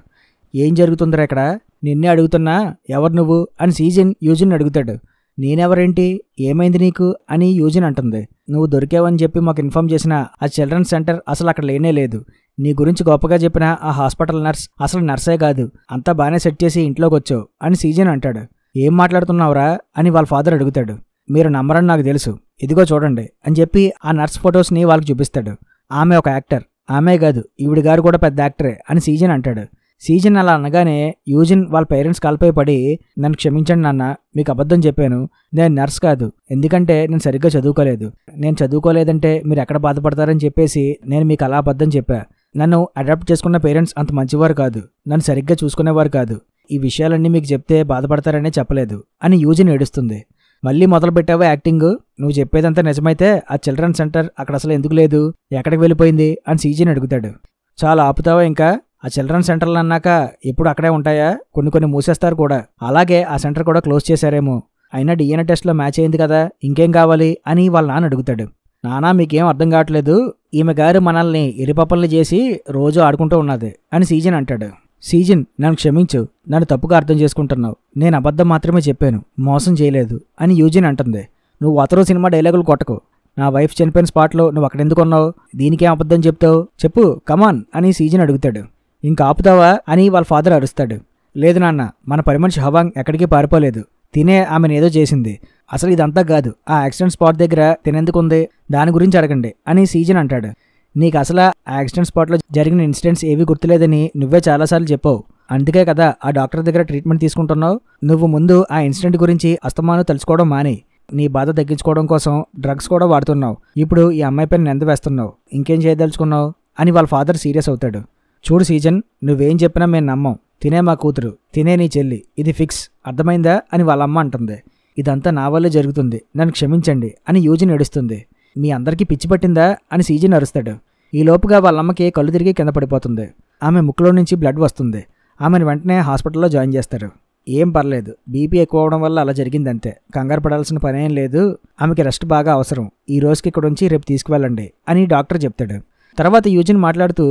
ఏం జరుగుతుందిరా ఇక్కడ, నిన్నే అడుగుతున్నా, ఎవరు నువ్వు అని సీజన్ యూజిన్ అడుగుతాడు. నేనెవరేంటి, ఏమైంది నీకు అని యూజిన్ అంటుంది. నువ్వు దొరికావని చెప్పి మాకు ఇన్ఫార్మ్ చేసిన ఆ చిల్డ్రన్స్ సెంటర్ అసలు అక్కడ లేనే లేదు. నీ గురించి గొప్పగా చెప్పిన ఆ హాస్పిటల్ నర్స్ అసలు నర్సే కాదు, అంతా బాగానే సెట్ చేసి ఇంట్లోకి వచ్చావు అని సీజన్ అంటాడు. ఏం మాట్లాడుతున్నావురా అని వాళ్ళ ఫాదర్ అడుగుతాడు. మీరు నమ్మరని నాకు తెలుసు, ఇదిగో చూడండి అని చెప్పి ఆ నర్స్ ఫొటోస్ని వాళ్ళకి చూపిస్తాడు. ఆమె ఒక యాక్టర్, ఆమె కాదు ఈవిడ గారు కూడా పెద్ద యాక్టరే అని సీజన్ అంటాడు. సీజన్ అలా అనగానే యూజిన్ వాళ్ళ పేరెంట్స్ కాల్పై పడి, నన్ను క్షమించండి నాన్న, మీకు అబద్ధం చెప్పాను, నేను నర్స్ కాదు, ఎందుకంటే నేను సరిగ్గా చదువుకోలేదు, నేను చదువుకోలేదంటే మీరు ఎక్కడ బాధపడతారని చెప్పేసి నేను మీకు అలా అబద్ధం చెప్పా. నన్ను అడాప్ట్ చేసుకున్న పేరెంట్స్ అంత మంచివారు కాదు, నన్ను సరిగ్గా చూసుకునేవారు కాదు, ఈ విషయాలన్నీ మీకు చెప్తే బాధపడతారనే చెప్పలేదు అని యూజిన్ ఏడుస్తుంది. మళ్ళీ మొదలు పెట్టావా యాక్టింగ్, నువ్వు చెప్పేదంతా నిజమైతే ఆ చిల్డ్రన్ సెంటర్ అక్కడ అసలు ఎందుకు లేదు, ఎక్కడికి వెళ్ళిపోయింది అని సీజన్ అడుగుతాడు. చాలా ఆపుతావా ఇంకా, ఆ చిల్డ్రన్ సెంటర్లు అన్నాక ఎప్పుడు అక్కడే ఉంటాయా, కొన్ని మూసేస్తారు కూడా, అలాగే ఆ సెంటర్ కూడా క్లోజ్ చేశారేమో, అయినా డిఎన్ఏ టెస్ట్లో మ్యాచ్ అయింది కదా, ఇంకేం కావాలి అని వాళ్ళ నాన్న అడుగుతాడు. నానా మీకేం అర్థం కావట్లేదు, ఈమె గారు మనల్ని ఎరిపప్పల్ని చేసి రోజు ఆడుకుంటూ ఉన్నది అని సీజన్ అంటాడు. సీజన్ నన్ను క్షమించు, నన్ను తప్పుగా అర్థం చేసుకుంటున్నావు, నేను అబద్ధం మాత్రమే చెప్పాను, మోసం చేయలేదు అని యూజిన్ అంటుంది. నువ్వు అతరు సినిమా డైలాగులు కొట్టకు, నా వైఫ్ చనిపోయిన స్పాట్లో నువ్వు అక్కడెందుకు ఉన్నావు, దీనికేం అబద్ధం చెప్తావు, చెప్పు కమాన్ అని సీజన్ అడుగుతాడు. ఇంకా ఆపుతావా అని వాళ్ళ ఫాదర్ అరుస్తాడు. లేదు నాన్న, మన పరిమనిషి హవాంగ్ ఎక్కడికి పారిపోలేదు, తినే ఆమెను ఏదో చేసింది, అసలు ఇదంతా కాదు, ఆ యాక్సిడెంట్ స్పాట్ దగ్గర తినేందుకుంది, దాని గురించి అడగండి అని సీజన్ అంటాడు. నీకు అసలు ఆ యాక్సిడెంట్ స్పాట్లో జరిగిన ఇన్సిడెంట్స్ ఏవి గుర్తులేదని నువ్వే చాలాసార్లు చెప్పావు, అందుకే కదా ఆ డాక్టర్ దగ్గర ట్రీట్మెంట్ తీసుకుంటున్నావు. నువ్వు ముందు ఆ ఇన్సిడెంట్ గురించి అస్తమానం తెలుసుకోవడం మాని, నీ బాధ తగ్గించుకోవడం కోసం డ్రగ్స్ కూడా వాడుతున్నావు, ఇప్పుడు ఈ అమ్మాయి పైన నింద వేస్తున్నావు, ఇంకేం చేయదలుచుకున్నావు అని వాళ్ళ ఫాదర్ సీరియస్ అవుతాడు. చూడు సీజన్, నువ్వేం చెప్పినా మేము నమ్మం, తినే మా కూతురు, తినే నీ చెల్లి, ఇది ఫిక్స్, అర్థమైందా అని వాళ్ళమ్మ అంటుంది. ఇదంతా నా వల్లే జరుగుతుంది, నన్ను క్షమించండి అని యూజిన్ ఏడుస్తుంది. మీ అందరికీ పిచ్చి పట్టిందా అని సీజన్ అరుస్తాడు. ఈ లోపుగా వాళ్ళమ్మకి కళ్ళు తిరిగి కింద పడిపోతుంది. ఆమె ముక్కులో నుంచి బ్లడ్ వస్తుంది. ఆమెను వెంటనే హాస్పిటల్లో జాయిన్ చేస్తారు. ఏం పర్లేదు, బీపీ ఎక్కువ అవడం వల్ల అలా జరిగిందంతే, కంగారు పడాల్సిన పనేం లేదు, ఆమెకి రెస్ట్ బాగా అవసరం, ఈ రోజుకి ఇక్కడ నుంచి రేపు తీసుకువెళ్ళండి అని డాక్టర్ చెప్తాడు. తర్వాత యూజిన్ మాట్లాడుతూ,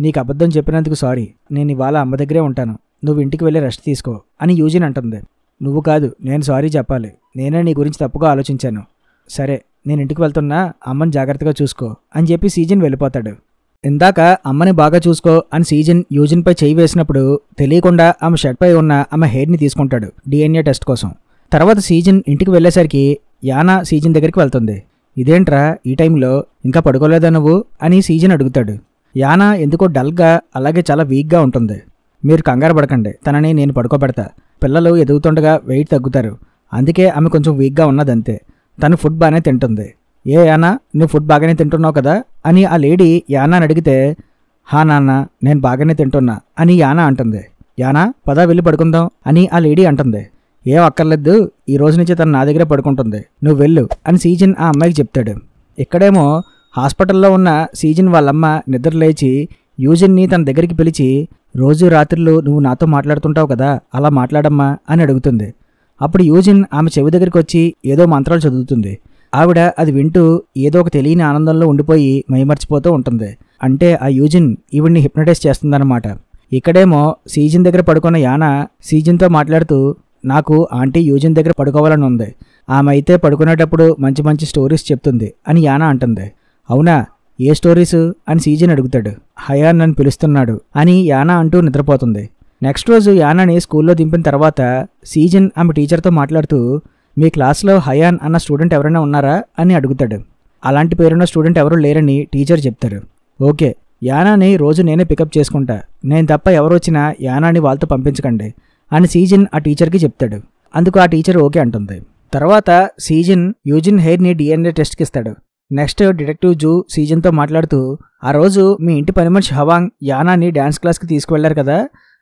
నీకు అబద్ధం చెప్పినందుకు సారీ, నేను ఇవాళ అమ్మ దగ్గరే ఉంటాను, నువ్వు ఇంటికి వెళ్ళి రెస్ట్ తీసుకో అని యూజిన్ అంటుంది. నువ్వు కాదు, నేను సారీ చెప్పాలి, నేనే నీ గురించి తప్పుగా ఆలోచించాను, సరే నేను ఇంటికి వెళ్తున్నా, అమ్మని జాగ్రత్తగా చూసుకో అని చెప్పి సీజన్ వెళ్ళిపోతాడు. ఇందాక అమ్మని బాగా చూసుకో అని సీజన్ యూజిన్పై చేయి వేసినప్పుడు తెలియకుండా ఆమె షర్ట్పై ఉన్న ఆమె హెయిర్ని తీసుకుంటాడు డిఎన్ఏ టెస్ట్ కోసం. తర్వాత సీజన్ ఇంటికి వెళ్ళేసరికి యానా సీజన్ దగ్గరికి వెళ్తుంది. ఇదేంట్రా ఈ టైంలో, ఇంకా పడుకోలేదా నువ్వు అని సీజన్ అడుగుతాడు. యానా ఎందుకో డల్గా అలాగే చాలా వీక్గా ఉంటుంది. మీరు కంగారు పడకండి, తనని నేను పడుకోబెడతా, పిల్లలు ఎదుగుతుండగా వెయిట్ తగ్గుతారు, అందుకే ఆమె కొంచెం వీక్గా ఉన్నదంతే, తను ఫుడ్ బాగానే తింటుంది. ఏ యానా, నువ్వు ఫుడ్ బాగానే తింటున్నావు కదా అని ఆ లేడీ యానాని అడిగితే, హా నాన్న, నేను బాగానే తింటున్నా అని యానా అంటుంది. యానా పదా వెళ్ళి పడుకుందాం అని ఆ లేడీ అంటుంది. ఏం అక్కర్లేదు, ఈ రోజు నుంచి తను నా దగ్గరే పడుకుంటుంది, నువ్వు వెళ్ళు అని సీజన్ ఆ అమ్మాయికి చెప్తాడు. ఇక్కడేమో హాస్పిటల్లో ఉన్న సీజన్ వాళ్ళమ్మ నిద్ర లేచి యూజిన్ని తన దగ్గరికి పిలిచి, రోజు రాత్రులు నువ్వు నాతో మాట్లాడుతుంటావు కదా, అలా మాట్లాడమ్మా అని అడుగుతుంది. అప్పుడు యూజిన్ ఆమె చెవి దగ్గరికి వచ్చి ఏదో మంత్రాలు చదువుతుంది. ఆవిడ అది వింటూ ఏదో ఒక తెలియని ఆనందంలో ఉండిపోయి మైమర్చిపోతూ ఉంటుంది. అంటే ఆ యూజిన్ ఈవిడ్ని హిప్నటైజ్ చేస్తుందన్నమాట. ఇక్కడేమో సీజన్ దగ్గర పడుకున్న యానా సీజన్తో మాట్లాడుతూ, నాకు ఆంటీ యూజిన్ దగ్గర పడుకోవాలని ఉంది, ఆమె అయితే పడుకునేటప్పుడు మంచి మంచి స్టోరీస్ చెప్తుంది అని యానా అంటుంది. అవునా, ఏ స్టోరీస్ అని సీజన్ అడుగుతాడు. హయాన్ నన్ను పిలుస్తున్నాడు అని యానా అంటూ నిద్రపోతుంది. నెక్స్ట్ రోజు యానాని స్కూల్లో దింపిన తర్వాత సీజన్ ఆమె టీచర్తో మాట్లాడుతూ మీ క్లాస్లో హయాన్ అన్న స్టూడెంట్ ఎవరైనా ఉన్నారా అని అడుగుతాడు. అలాంటి పేరున్న స్టూడెంట్ ఎవరు లేరని టీచర్ చెప్తారు. ఓకే, యానాని రోజు నేనే పికప్ చేసుకుంటా, నేను తప్ప ఎవరు వచ్చినా యానాని వాళ్ళతో పంపించకండి అని సీజన్ ఆ టీచర్కి చెప్తాడు. అందుకు ఆ టీచర్ ఓకే అంటుంది. తర్వాత సీజన్ యూజిన్ హెయిర్ని DNA టెస్ట్కి ఇస్తాడు. నెక్స్ట్ డిటెక్టివ్ జూ సీజన్తో మాట్లాడుతూ ఆ రోజు మీ ఇంటి పని మనిషి హవాంగ్ యానాని డ్యాన్స్ క్లాస్కి తీసుకువెళ్లారు కదా,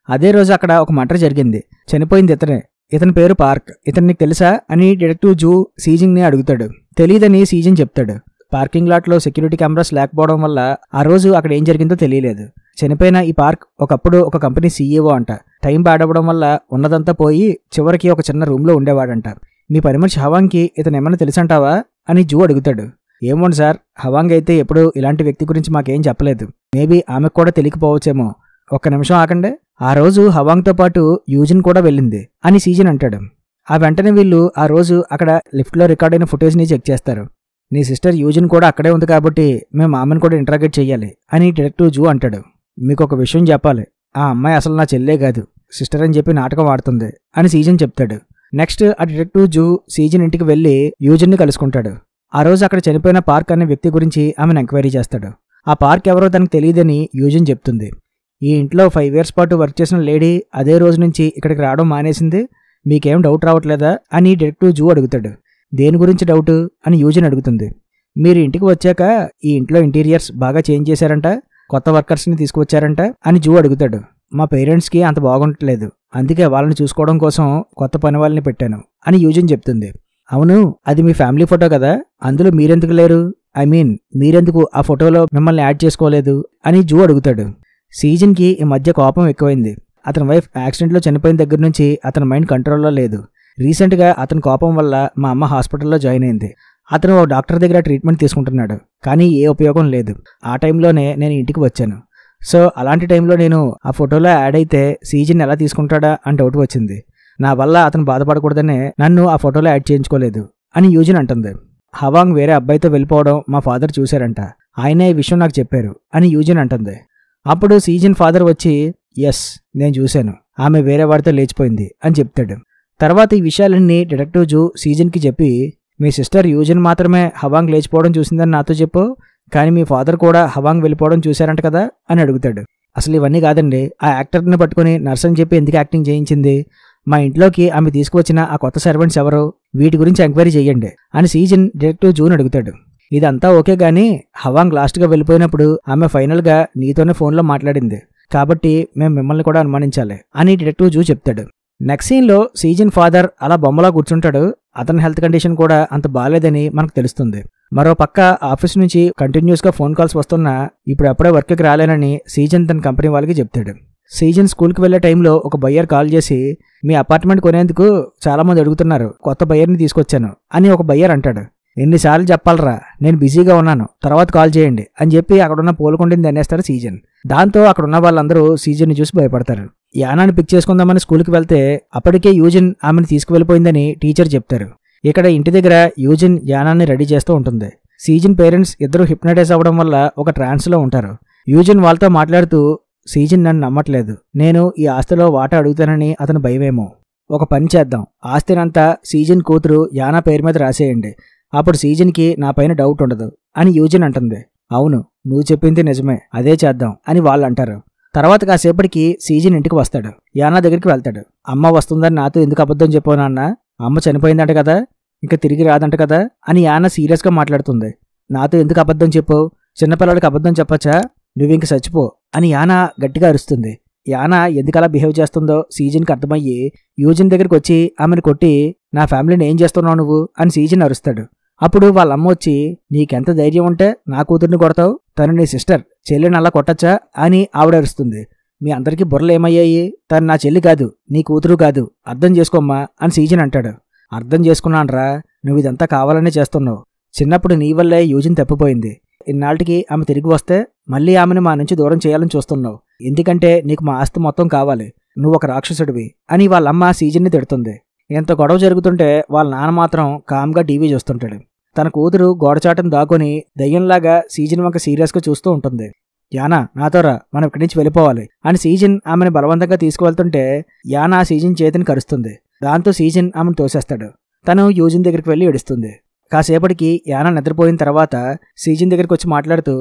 అదే రోజు అక్కడ ఒక మర్డర్ జరిగింది, చనిపోయింది ఇతనే, ఇతని పేరు పార్క్, ఇతను నీకు తెలుసా అని డిటెక్టివ్ జూ సీజన్ని అడుగుతాడు. తెలీదని సీజన్ చెప్తాడు. పార్కింగ్ లాట్లో సెక్యూరిటీ కెమెరాస్ లేకపోవడం వల్ల ఆ రోజు అక్కడ ఏం జరిగిందో తెలియలేదు. చనిపోయిన ఈ పార్క్ ఒకప్పుడు ఒక కంపెనీ CEO అంట. టైం బాడవడం వల్ల ఉన్నదంతా పోయి చివరికి ఒక చిన్న రూమ్లో ఉండేవాడంట. మీ పని మనిషి హవాంగ్కి ఇతను ఏమన్నా తెలుసంటావా అని జూ అడుగుతాడు. ఏమోండి సార్, హవాంగ్ అయితే ఎప్పుడూ ఇలాంటి వ్యక్తి గురించి మాకేం చెప్పలేదు, మేబీ ఆమెకు కూడా తెలియకపోవచ్చేమో. ఒక్క నిమిషం ఆకండి, ఆ రోజు హవాంగ్తో పాటు యూజిన్ కూడా వెళ్ళింది అని సీజన్ అంటాడు. ఆ వెంటనే వీళ్ళు ఆ రోజు అక్కడ లిఫ్ట్లో రికార్డ్ అయిన ఫుటేజ్ని చెక్ చేస్తారు. నీ సిస్టర్ యూజిన్ కూడా అక్కడే ఉంది కాబట్టి మేము ఆమెను కూడా ఇంట్రాగేట్ చెయ్యాలి అని డిటెక్టివ్ జూ అంటాడు. మీకు ఒక విషయం చెప్పాలి, ఆ అమ్మాయి అసలు నా చెల్లే కాదు, సిస్టర్ అని చెప్పి నాటకం ఆడుతుంది అని సీజన్ చెప్తాడు. నెక్స్ట్ ఆ డిటెక్టివ్ జూ సీజన్ ఇంటికి వెళ్ళి యూజిన్ని కలుసుకుంటాడు. ఆ రోజు అక్కడ చనిపోయిన పార్క్ అనే వ్యక్తి గురించి ఆమెను ఎంక్వైరీ చేస్తాడు. ఆ పార్క్ ఎవరో తనకు తెలియదని యూజిన్ చెప్తుంది. ఈ ఇంట్లో 5 years పాటు వర్క్ చేసిన లేడీ అదే రోజు నుంచి ఇక్కడికి రావడం మానేసింది, మీకేం డౌట్ రావట్లేదా అని డిటెక్టివ్ జూ అడుగుతాడు. దేని గురించి డౌట్ అని యూజిన్ అడుగుతుంది. మీరు ఇంటికి వచ్చాక ఈ ఇంట్లో ఇంటీరియర్స్ బాగా చేంజ్ చేశారంట, కొత్త వర్కర్స్ని తీసుకువచ్చారంట అని జూ అడుగుతాడు. మా పేరెంట్స్కి అంత బాగుండట్లేదు, అందుకే వాళ్ళని చూసుకోవడం కోసం కొత్త పని వాళ్ళని పెట్టాను అని యూజిన్ చెప్తుంది. అవును, అది మీ ఫ్యామిలీ ఫోటో కదా, అందులో మీరెందుకు లేరు, ఐ మీన్ మీరెందుకు ఆ ఫోటోలో మిమ్మల్ని యాడ్ చేసుకోలేదు అని జూ అడుగుతాడు. సీజన్కి ఈ మధ్య కోపం ఎక్కువైంది. అతని వైఫ్ యాక్సిడెంట్లో చనిపోయిన దగ్గర నుంచి అతని మైండ్ కంట్రోల్లో లేదు. రీసెంట్గా అతని కోపం వల్ల మా అమ్మ హాస్పిటల్లో జాయిన్ అయింది. అతను ఓ డాక్టర్ దగ్గర ట్రీట్మెంట్ తీసుకుంటున్నాడు, కానీ ఏ ఉపయోగం లేదు. ఆ టైంలోనే నేను ఇంటికి వచ్చాను. సో అలాంటి టైంలో నేను ఆ ఫోటోలో యాడ్ అయితే సీజన్ ఎలా తీసుకుంటాడా అని డౌట్ వచ్చింది. నా వల్ల అతను బాధపడకూడదనే నన్ను ఆ ఫోటోలో యాడ్ చేయించుకోలేదు అని యూజిన్ అంటుంది. హవాంగ్ వేరే అబ్బాయితో వెళ్ళిపోవడం మా ఫాదర్ చూశారంట, ఆయనే ఈ విషయం నాకు చెప్పారు అని యూజిన్ అంటుంది. అప్పుడు సీజన్ ఫాదర్ వచ్చి ఎస్ నేను చూశాను, ఆమె వేరే వాడితో లేచిపోయింది అని చెప్తాడు. తర్వాత ఈ విషయాలన్నీ డిటెక్టివ్ జూ సీజన్కి చెప్పి మీ సిస్టర్ యూజిన్ మాత్రమే హవాంగ్ లేచిపోవడం చూసిందని నాతో చెప్పు, కానీ మీ ఫాదర్ కూడా హవాంగ్ వెళ్ళిపోవడం చూశారంట కదా అని అడుగుతాడు. అసలు ఇవన్నీ కాదండి, ఆ యాక్టర్ని పట్టుకుని నర్స్ అని చెప్పి ఎందుకు యాక్టింగ్ చేయించింది, మా ఇంట్లోకి ఆమె తీసుకువచ్చిన ఆ కొత్త సర్వెంట్స్ ఎవరు, వీటి గురించి ఎంక్వైరీ చేయండి అని సీజన్ డిటెక్టివ్ జూని అడుగుతాడు. ఇదంతా ఓకే గానీ హవాంగ్ లాస్ట్గా వెళ్ళిపోయినప్పుడు ఆమె ఫైనల్గా నీతోనే ఫోన్లో మాట్లాడింది, కాబట్టి మేము మిమ్మల్ని కూడా అనుమానించాలి అని డిటెక్టివ్ జూ చెప్తాడు. నెక్స్ట్ సీన్లో సీజన్ ఫాదర్ అలా బొమ్మలా కూర్చుంటాడు. అతని హెల్త్ కండిషన్ కూడా అంత బాగాలేదని మనకు తెలుస్తుంది. మరో పక్క ఆఫీస్ నుంచి కంటిన్యూస్గా ఫోన్ కాల్స్ వస్తున్నా ఇప్పుడు అప్పుడే వర్క్కి రాలేనని సీజన్ తన కంపెనీ వాళ్ళకి చెప్తాడు. సీజన్ స్కూల్కి వెళ్లే టైంలో ఒక బయ్యర్ కాల్ చేసి మీ అపార్ట్మెంట్ కొనేందుకు చాలామంది అడుగుతున్నారు, కొత్త బయ్యర్ని తీసుకొచ్చాను అని ఒక బయ్యర్ అంటాడు. ఎన్నిసార్లు చెప్పాలరా, నేను బిజీగా ఉన్నాను, తర్వాత కాల్ చేయండి అని చెప్పి అక్కడున్న పూలకొండని దన్నేస్తాడు సీజన్. దాంతో అక్కడున్న వాళ్ళందరూ సీజన్ని చూసి భయపడతారు. యానాని పిక్ చేసుకుందామని స్కూల్కి వెళ్తే అప్పటికే యూజిన్ ఆమెను తీసుకువెళ్ళిపోయిందని టీచర్ చెప్తారు. ఇక్కడ ఇంటి దగ్గర యూజిన్ యానాన్ని రెడీ చేస్తూ ఉంటుంది. సీజన్ పేరెంట్స్ ఇద్దరు హిప్నటైజ్ అవ్వడం వల్ల ఒక ట్రాన్స్లో ఉంటారు. యూజిన్ వాళ్ళతో మాట్లాడుతూ సీజన్ నన్ను నమ్మట్లేదు, నేను ఈ ఆస్తిలో వాటా అడుగుతానని అతను భయమేమో. ఒక పని చేద్దాం, ఆస్తినంతా సీజన్ కూతురు యానా పేరు మీద రాసేయండి, అప్పుడు సీజన్కి నా పైన డౌట్ ఉండదు అని యూజిన్ అంటుంది. అవును, నువ్వు చెప్పింది నిజమే, అదే చేద్దాం అని వాళ్ళు అంటారు. తర్వాత కాసేపటికి సీజన్ ఇంటికి వస్తాడు. యానా దగ్గరికి వెళ్తాడు. అమ్మ వస్తుందని నాతో ఎందుకు అబద్ధం చెప్పావు నాన్న, అమ్మ చనిపోయిందంట కదా, ఇంకా తిరిగి రాదంట కదా అని యానా సీరియస్గా మాట్లాడుతుంది. నాతో ఎందుకు అబద్ధం చెప్పావు, చిన్నపిల్లడికి అబద్ధం చెప్పచ్చా, నువ్వు ఇంక చచ్చిపో అని యానా గట్టిగా అరుస్తుంది. యానా ఎందుకలా బిహేవ్ చేస్తుందో సీజన్కి అర్థమయ్యి యూజిన్ దగ్గరికి వచ్చి ఆమెను కొట్టి నా ఫ్యామిలీని ఏం చేస్తున్నావు నువ్వు అని సీజన్ అరుస్తాడు. అప్పుడు వాళ్ళ అమ్మ వచ్చి నీకెంత ధైర్యం ఉంటే నా కూతుర్ని కొడతావు, తను నీ సిస్టర్, చెల్లిని అలా కొట్టచ్చా అని ఆవిడ అరుస్తుంది. మీ అందరికీ బుర్రలు ఏమయ్యాయి, తను నా చెల్లి కాదు, నీ కూతురు కాదు, అర్థం చేసుకోమ్మా అని సీజన్ అంటాడు. అర్థం చేసుకున్నానరా, నువ్వు ఇదంతా కావాలనే చేస్తున్నావు, చిన్నప్పుడు నీ వల్లే యూజిన్ తప్పిపోయింది, ఇన్నాళ్ళకి ఆమె తిరిగి వస్తే మళ్ళీ ఆమెను మా నుంచి దూరం చేయాలని చూస్తున్నావు, ఎందుకంటే నీకు మా ఆస్తి మొత్తం కావాలి, నువ్వు ఒక రాక్షసుడివి అని వాళ్ళమ్మ సీజన్ని తిడుతుంది. ఎంత గొడవ జరుగుతుంటే వాళ్ళ నాన్న మాత్రం కామ్గా టీవీ చూస్తుంటాడు. తన కూతురు గోడచాటం దాక్కుని దయ్యంలాగా సీజన్ వంక సీరియస్గా చూస్తూ ఉంటుంది. యానా నాతో రా, మనం ఇక్కడి నుంచి వెళ్ళిపోవాలి అని సీజన్ ఆమెను బలవంతంగా తీసుకువెళ్తుంటే యానా సీజన్ చేతిని కరుస్తుంది. దాంతో సీజన్ ఆమెను తోసేస్తాడు. తను యూజిన్ దగ్గరికి వెళ్ళి ఏడుస్తుంది. కాసేపటికి యానా నిద్రపోయిన తర్వాత సీజన్ దగ్గరికి వచ్చి మాట్లాడుతూ,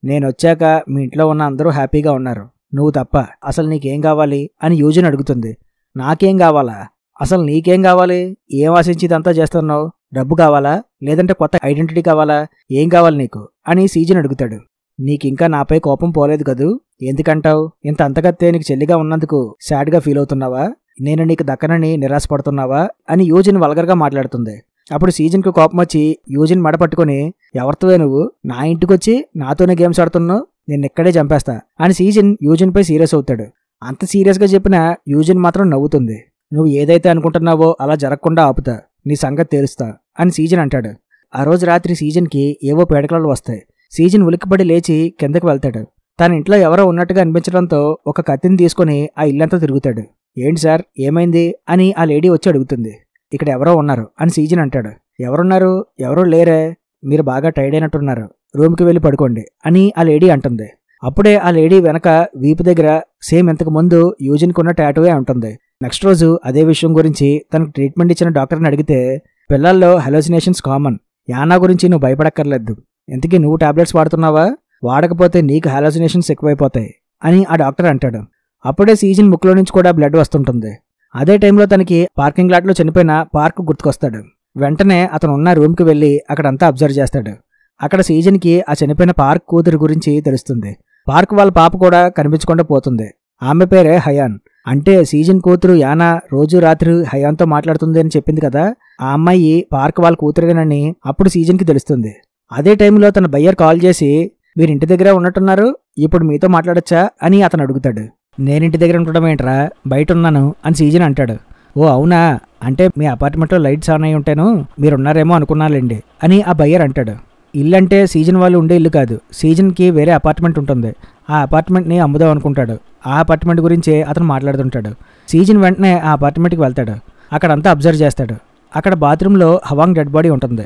నేనొచ్చాక మీ ఇంట్లో ఉన్న అందరూ హ్యాపీగా ఉన్నారు, నువ్వు తప్ప. అసలు నీకేం కావాలి అని యూజిన్ అడుగుతుంది. నాకేం కావాలా? అసలు నీకేం కావాలి? ఏం ఆశించి ఇదంతా చేస్తున్నావు? డబ్బు కావాలా, లేదంటే కొత్త ఐడెంటిటీ కావాలా? ఏం కావాలి నీకు అని సీజన్ అడుగుతాడు. నీకింకా నాపై కోపం పోలేదు కదూ? ఎందుకంటావు? ఇంత అంతగత్తే నీకు చెల్లిగా ఉన్నందుకు సాడ్గా ఫీల్ అవుతున్నావా? నేను నీకు దక్కనని నిరాశపడుతున్నావా అని యూజిన్ వల్గర్గా మాట్లాడుతుంది. అప్పుడు సీజన్కు కోపం వచ్చి యూజిన్ మడ పట్టుకుని, ఎవరితోవే నువ్వు? నా ఇంటికొచ్చి నాతోనే గేమ్స్ ఆడుతున్నావు, నిన్నిక్కడే చంపేస్తా అని సీజన్ యూజిన్పై సీరియస్ అవుతాడు. అంత సీరియస్గా చెప్పినా యూజిన్ మాత్రం నవ్వుతుంది. నువ్వు ఏదైతే అనుకుంటున్నావో అలా జరగకుండా ఆపుతా, నీ సంగతి తేలుస్తా అని సీజన్ అంటాడు. ఆ రోజు రాత్రి సీజన్కి ఏవో పేడకలలు వస్తాయి. సీజన్ ఉలిక్కిపడి లేచి కిందకి వెళ్తాడు. తన ఇంట్లో ఎవరో ఉన్నట్టుగా అనిపించడంతో ఒక కత్తిని తీసుకుని ఆ ఇల్లంతా తిరుగుతాడు. ఏంటి సార్, ఏమైంది అని ఆ లేడీ వచ్చి అడుగుతుంది. ఇక్కడ ఎవరో ఉన్నారు అని సీజన్ అంటాడు. ఎవరున్నారు? ఎవరూ లేరే, మీరు బాగా టైర్డ్ అయినట్టున్నారు, రూమ్కి వెళ్ళి పడుకోండి అని ఆ లేడీ అంటుంది. అప్పుడే ఆ లేడీ వెనక వీపు దగ్గర సేమ్ ఇంతకు ముందు యూజిన్కున్న టాటూయే ఉంటుంది. నెక్స్ట్ రోజు అదే విషయం గురించి తనకు ట్రీట్మెంట్ ఇచ్చిన డాక్టర్ని అడిగితే, పిల్లల్లో హెలోసినేషన్స్ కామన్, యానా గురించి నువ్వు భయపడక్కర్లేదు, ఇంతకీ నువ్వు టాబ్లెట్స్ వాడుతున్నావా? వాడకపోతే నీకు హాలోసినేషన్స్ ఎక్కువైపోతాయి అని ఆ డాక్టర్ అంటాడు. అప్పుడే సీజన్ ముక్కులో నుంచి కూడా బ్లడ్ వస్తుంటుంది. అదే టైంలో తనకి పార్కింగ్ లాట్లో చనిపోయిన పార్క్ గుర్తుకొస్తాడు. వెంటనే అతను ఉన్న రూమ్కి వెళ్ళి అక్కడంతా అబ్జర్వ్ చేస్తాడు. అక్కడ సీజన్కి ఆ చనిపోయిన పార్క్ కూతురు గురించి తెలుస్తుంది. పార్క్ వాళ్ళ పాప కూడా కనిపించకుండా పోతుంది. ఆమె పేరే హయాన్. అంటే సీజన్ కూతురు యానా రోజు రాత్రి హయాన్తో మాట్లాడుతుంది అని చెప్పింది కదా, ఆ అమ్మాయి పార్క్ వాళ్ళ కూతురేనని అప్పుడు సీజన్కి తెలుస్తుంది. అదే టైంలో తన బయ్యర్ కాల్ చేసి, మీరు ఇంటి దగ్గరే ఉన్నట్టున్నారు, ఇప్పుడు మీతో మాట్లాడొచ్చా అని అతను అడుగుతాడు. నేనింటి దగ్గర ఉండడం ఏంట్రా, బయట ఉన్నాను అని సీజన్ అంటాడు. ఓ అవునా, అంటే మీ అపార్ట్మెంట్లో లైట్స్ ఆన్ అయి ఉంటేను మీరున్నారేమో అనుకున్నాలేండి అని ఆ బయ్యర్ అంటాడు. ఇల్లు అంటే సీజన్ వాళ్ళు ఉండే ఇల్లు కాదు, సీజన్కి వేరే అపార్ట్మెంట్ ఉంటుంది. ఆ అపార్ట్మెంట్ని అమ్ముదాం అనుకుంటాడు. ఆ అపార్ట్మెంట్ గురించే అతను మాట్లాడుతుంటాడు. సీజన్ వెంటనే ఆ అపార్ట్మెంట్కి వెళ్తాడు. అక్కడంతా అబ్జర్వ్ చేస్తాడు. అక్కడ బాత్రూంలో హవాంగ్ డెడ్ బాడీ ఉంటుంది.